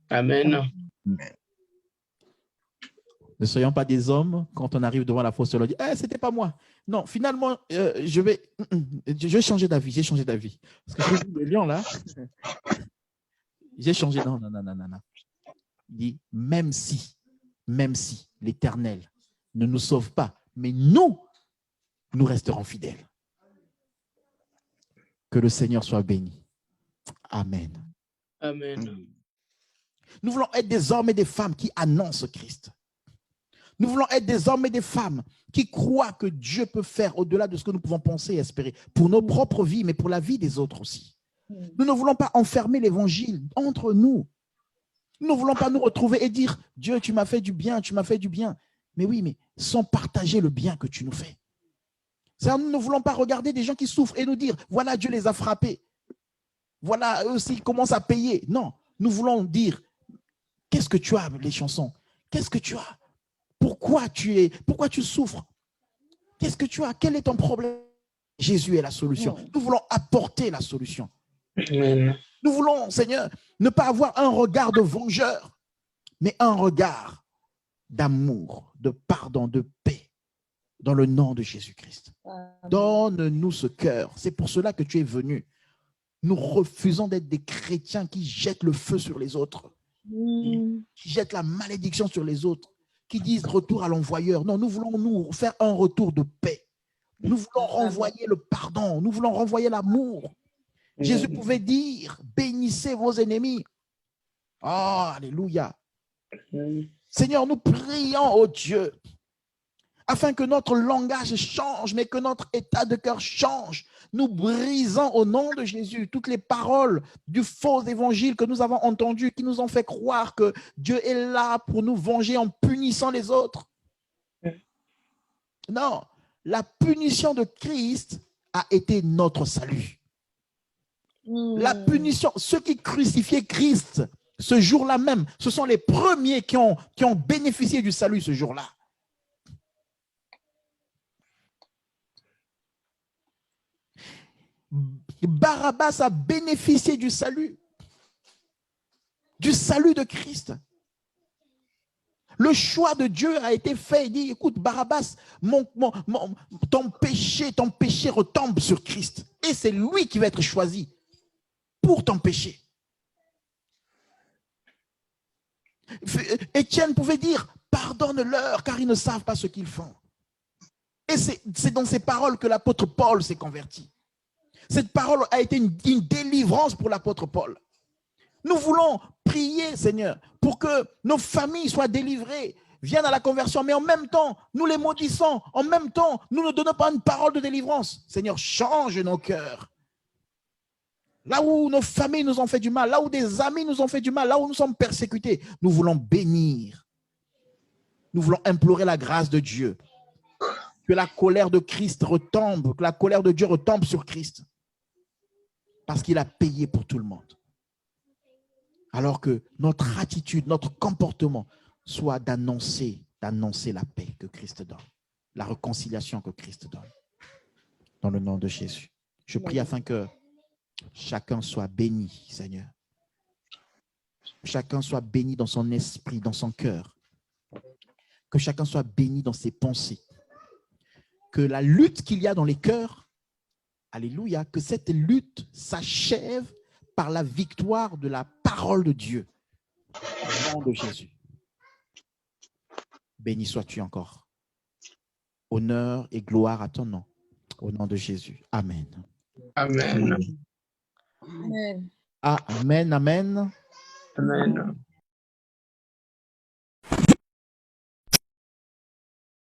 B: Amen.
A: Ne soyons pas des hommes, quand on arrive devant la fosse aux lions, on dit « c'était pas moi ». Non, finalement, je vais changer d'avis, j'ai changé d'avis. Parce que j'ai vu le lion là, j'ai changé. Non. Il dit « même si l'Éternel ne nous sauve pas, mais nous resterons fidèles. » Que le Seigneur soit béni. Amen.
B: Amen.
A: Nous voulons être des hommes et des femmes qui annoncent Christ. Nous voulons être des hommes et des femmes qui croient que Dieu peut faire au-delà de ce que nous pouvons penser et espérer pour nos propres vies, mais pour la vie des autres aussi. Nous ne voulons pas enfermer l'évangile entre nous. Nous ne voulons pas nous retrouver et dire « Dieu, tu m'as fait du bien, tu m'as fait du bien. » Mais oui, mais sans partager le bien que tu nous fais. Nous ne voulons pas regarder des gens qui souffrent et nous dire « Voilà, Dieu les a frappés. Voilà, eux aussi, ils commencent à payer. » Non, nous voulons dire « Qu'est-ce que tu as, les chansons? Qu'est-ce que tu as? Pourquoi tu souffres? Qu'est-ce que tu as? Quel est ton problème? » Jésus est la solution. Nous voulons apporter la solution.
B: Amen.
A: Nous voulons, Seigneur, ne pas avoir un regard de vengeur, mais un regard d'amour, de pardon, de paix, dans le nom de Jésus-Christ. Donne-nous ce cœur. C'est pour cela que tu es venu. Nous refusons d'être des chrétiens qui jettent le feu sur les autres, qui jettent la malédiction sur les autres, qui disent retour à l'envoyeur. Non, nous voulons nous faire un retour de paix. Nous voulons renvoyer le pardon. Nous voulons renvoyer l'amour. Jésus pouvait dire, bénissez vos ennemis. Oh, alléluia. Seigneur, nous prions, oh Dieu, afin que notre langage change, mais que notre état de cœur change. Nous brisons au nom de Jésus toutes les paroles du faux évangile que nous avons entendu, qui nous ont fait croire que Dieu est là pour nous venger en punissant les autres. Non, la punition de Christ a été notre salut. La punition, ceux qui crucifiaient Christ ce jour-là même, ce sont les premiers qui ont bénéficié du salut ce jour-là. Barabbas a bénéficié du salut de Christ. Le choix de Dieu a été fait. Il dit, écoute, Barabbas, ton péché retombe sur Christ. Et c'est lui qui va être choisi pour ton péché. Étienne pouvait dire, pardonne-leur car ils ne savent pas ce qu'ils font. Et c'est dans ces paroles que l'apôtre Paul s'est converti. Cette parole a été une délivrance pour l'apôtre Paul. Nous voulons prier, Seigneur, pour que nos familles soient délivrées, viennent à la conversion, mais en même temps, nous les maudissons. En même temps, nous ne donnons pas une parole de délivrance. Seigneur, change nos cœurs. Là où nos familles nous ont fait du mal, là où des amis nous ont fait du mal, là où nous sommes persécutés, nous voulons bénir. Nous voulons implorer la grâce de Dieu. Que la colère de Christ retombe, que la colère de Dieu retombe sur Christ. Parce qu'il a payé pour tout le monde. Alors que notre attitude, notre comportement soit d'annoncer la paix que Christ donne, la réconciliation que Christ donne. Dans le nom de Jésus. Je prie afin que chacun soit béni, Seigneur. Chacun soit béni dans son esprit, dans son cœur. Que chacun soit béni dans ses pensées. Que la lutte qu'il y a dans les cœurs, alléluia, que cette lutte s'achève par la victoire de la parole de Dieu. Au nom de Jésus. Béni sois-tu encore. Honneur et gloire à ton nom. Au nom de Jésus. Amen.
B: Amen.
E: Amen.
A: Amen, amen.
B: Amen.